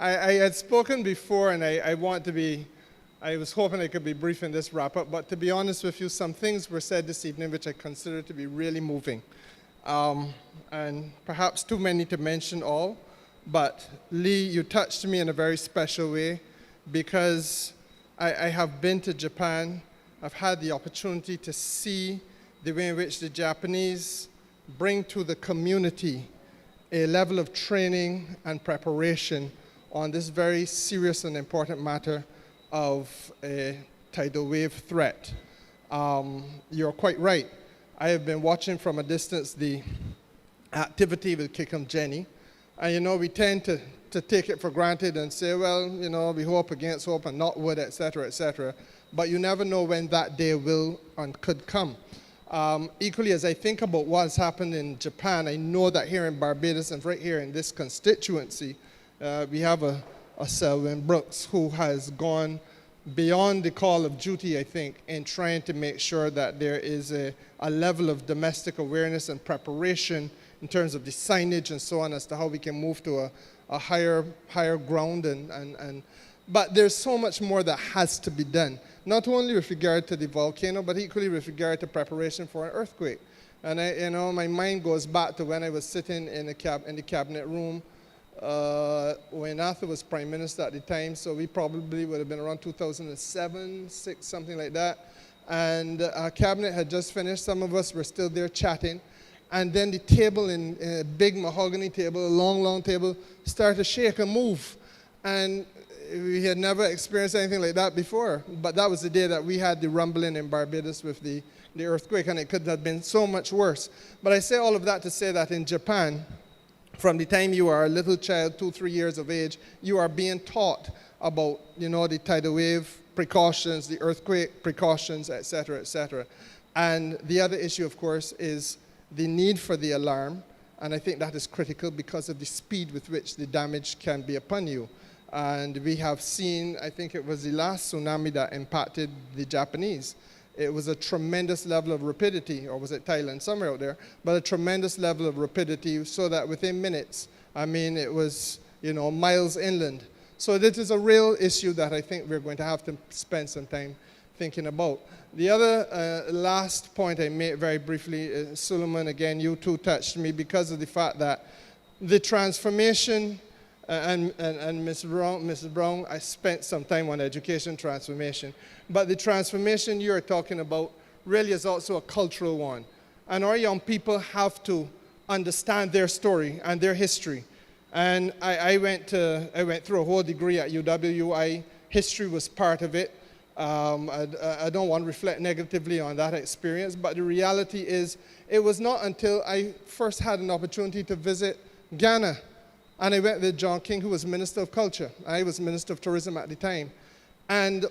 I had spoken before, and I was hoping I could be brief in this wrap-up, but to be honest with you, some things were said this evening which I consider to be really moving. And perhaps too many to mention all, but Lee, you touched me in a very special way because I have been to Japan. I've had the opportunity to see the way in which the Japanese bring to the community a level of training and preparation on this very serious and important matter of a tidal wave threat. You're quite right. I have been watching from a distance the activity with Kickham Jenny. And you know, we tend to take it for granted and say, well, you know, we hope against hope and not would, etc., etc. But you never know when that day will and could come. Equally, as I think about what's happened in Japan, I know that here in Barbados and right here in this constituency, we have a Selwyn Brooks who has gone beyond the call of duty, I think, in trying to make sure that there is a level of domestic awareness and preparation in terms of the signage and so on as to how we can move to a higher ground. But there's so much more that has to be done, not only with regard to the volcano, but equally with regard to preparation for an earthquake. And my mind goes back to when I was sitting in the cabinet room when Arthur was Prime Minister at the time, so we probably would have been around 2007, 6, something like that. And our cabinet had just finished. Some of us were still there chatting. And then the table, in a big mahogany table, a long, long table, started to shake and move. And we had never experienced anything like that before. But that was the day that we had the rumbling in Barbados with the earthquake, and it could have been so much worse. But I say all of that to say that in Japan, From the time you are a little child, 2, 3 years of age, you are being taught about, the tidal wave precautions, the earthquake precautions, et cetera, And the other issue, of course, is the need for the alarm. And I think that is critical because of the speed with which the damage can be upon you. And we have seen, I think it was the last tsunami that impacted the Japanese. It was a tremendous level of rapidity, or was it Thailand, somewhere out there, but a tremendous level of rapidity so that within minutes, it was, miles inland. So this is a real issue that I think we're going to have to spend some time thinking about. The other last point I made very briefly, Suleiman, again, you too touched me because of the fact that the transformation, and Mrs. Brown, I spent some time on education transformation, but the transformation you're talking about really is also a cultural one. And our young people have to understand their story and their history. And I went through a whole degree at UW. History was part of it. I don't want to reflect negatively on that experience, but the reality is it was not until I first had an opportunity to visit Ghana, and I went with John King, who was Minister of Culture. I was Minister of Tourism at the time. And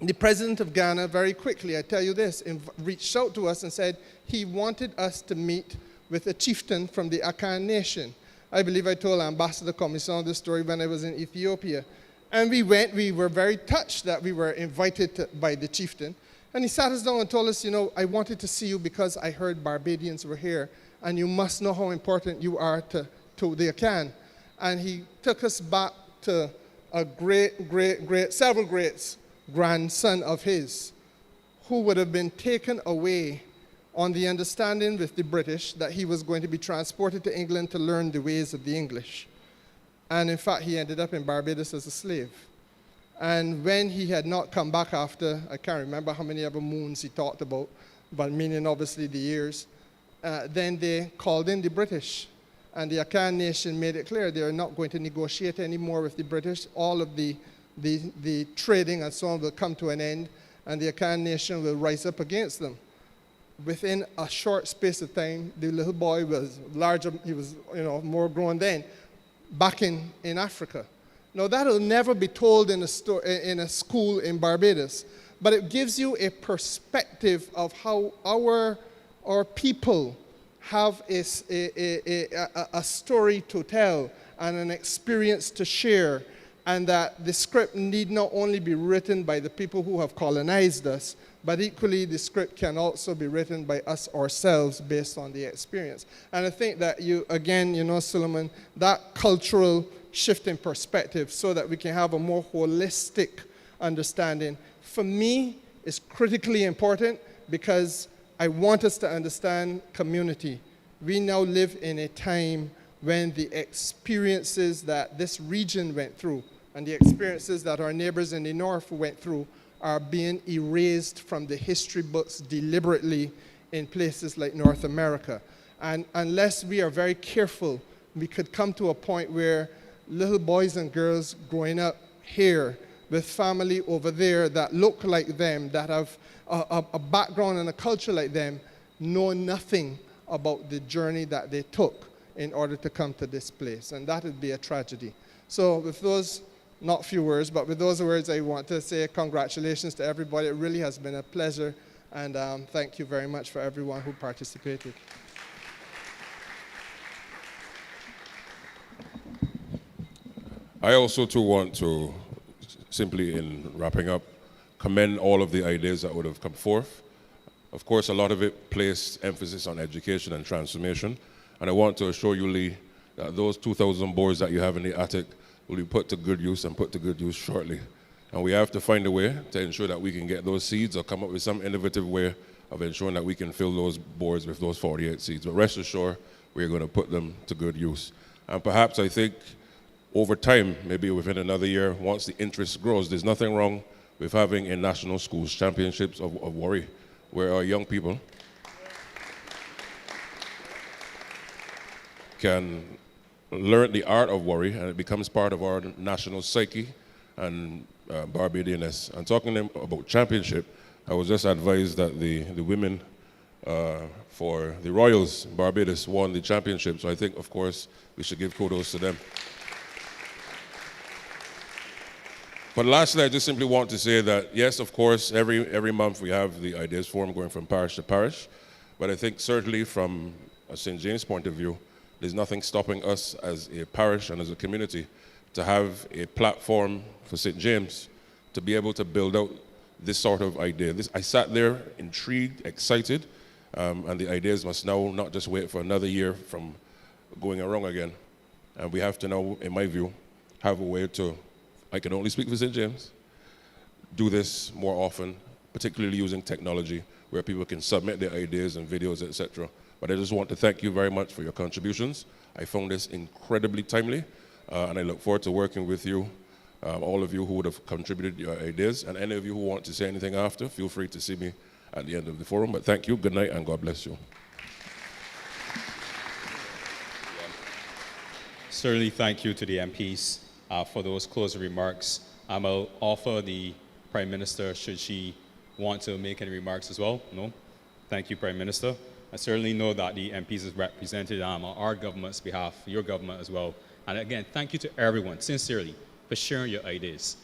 the president of Ghana, very quickly, I tell you this, reached out to us and said he wanted us to meet with a chieftain from the Akan Nation. I believe I told Ambassador Commission this story when I was in Ethiopia. And we went, we were very touched that we were invited by the chieftain. And he sat us down and told us, I wanted to see you because I heard Barbadians were here, and you must know how important you are to the Akan. And he took us back to a several greats, grandson of his, who would have been taken away on the understanding with the British that he was going to be transported to England to learn the ways of the English. And in fact, he ended up in Barbados as a slave. And when he had not come back after, I can't remember how many other moons he talked about, but meaning obviously the years, then they called in the British. And the Akan Nation made it clear they are not going to negotiate anymore with the British. All of the trading and so on will come to an end, and the Akan Nation will rise up against them. Within a short space of time, the little boy was larger, he was more grown then, back in Africa. Now that will never be told in a school in Barbados, but it gives you a perspective of how our people have a story to tell and an experience to share, and that the script need not only be written by the people who have colonized us, but equally the script can also be written by us ourselves based on the experience. And I think that Suleiman, that cultural shift in perspective so that we can have a more holistic understanding, for me, is critically important because I want us to understand community. We now live in a time when the experiences that this region went through and the experiences that our neighbors in the north went through are being erased from the history books deliberately in places like North America. And unless we are very careful, we could come to a point where little boys and girls growing up here with family over there that look like them, that have a background and a culture like them, know nothing about the journey that they took in order to come to this place. And that would be a tragedy. So with those, not few words, but with those words, I want to say congratulations to everybody. It really has been a pleasure. And thank you very much for everyone who participated. I also too want to, simply in wrapping up, commend all of the ideas that would have come forth. Of course, a lot of it placed emphasis on education and transformation. And I want to assure you, Lee, that those 2,000 boards that you have in the attic will be put to good use and put to good use shortly. And we have to find a way to ensure that we can get those seeds or come up with some innovative way of ensuring that we can fill those boards with those 48 seeds. But rest assured, we're going to put them to good use. And perhaps I think over time, maybe within another year, once the interest grows, there's nothing wrong with having a national schools championships of worry, where our young people can learn the art of worry, and it becomes part of our national psyche and Barbadianness. And talking about championship, I was just advised that the women for the Royals. Barbados won the championship, so I think, of course, we should give kudos to them. But lastly, I just simply want to say that, yes, of course, every month we have the Ideas Forum going from parish to parish, but I think certainly from a St. James point of view, there's nothing stopping us as a parish and as a community to have a platform for St. James to be able to build out this sort of idea. I sat there intrigued, excited, and the ideas must now not just wait for another year from going wrong again. And we have to now, in my view, have a way to, I can only speak for St. James, do this more often, particularly using technology where people can submit their ideas and videos, etc. But I just want to thank you very much for your contributions. I found this incredibly timely, and I look forward to working with you, all of you who would have contributed your ideas, and any of you who want to say anything after, feel free to see me at the end of the forum. But thank you, good night, and God bless you. Certainly thank you to the MPs for those closing remarks. I'll offer the Prime Minister, should she want to make any remarks as well? No? Thank you, Prime Minister. I certainly know that the MPs is represented on our government's behalf, your government as well. And again, thank you to everyone, sincerely, for sharing your ideas.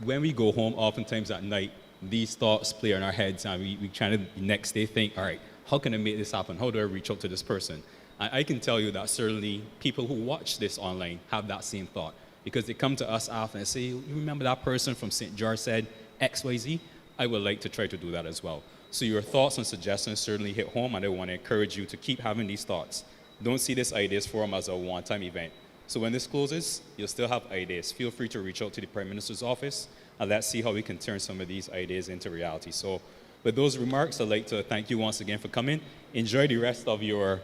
When we go home, oftentimes at night, these thoughts play in our heads, and we try to the next day think, all right, how can I make this happen? How do I reach out to this person? And I can tell you that certainly people who watch this online have that same thought, because they come to us often and say, you remember that person from St. George said XYZ? I would like to try to do that as well. So your thoughts and suggestions certainly hit home, and I want to encourage you to keep having these thoughts. Don't see this Ideas Forum as a one-time event. So when this closes, you'll still have ideas. Feel free to reach out to the Prime Minister's office, and let's see how we can turn some of these ideas into reality. So with those remarks, I'd like to thank you once again for coming. Enjoy the rest of your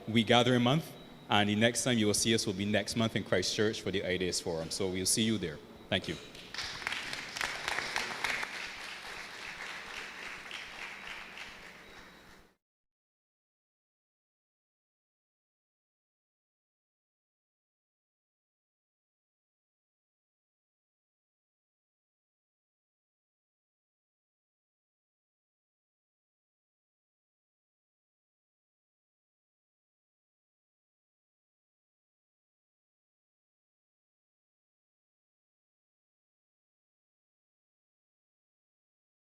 We Gathering month, and the next time you will see us will be next month in Christchurch for the Ideas Forum. So we'll see you there. Thank you.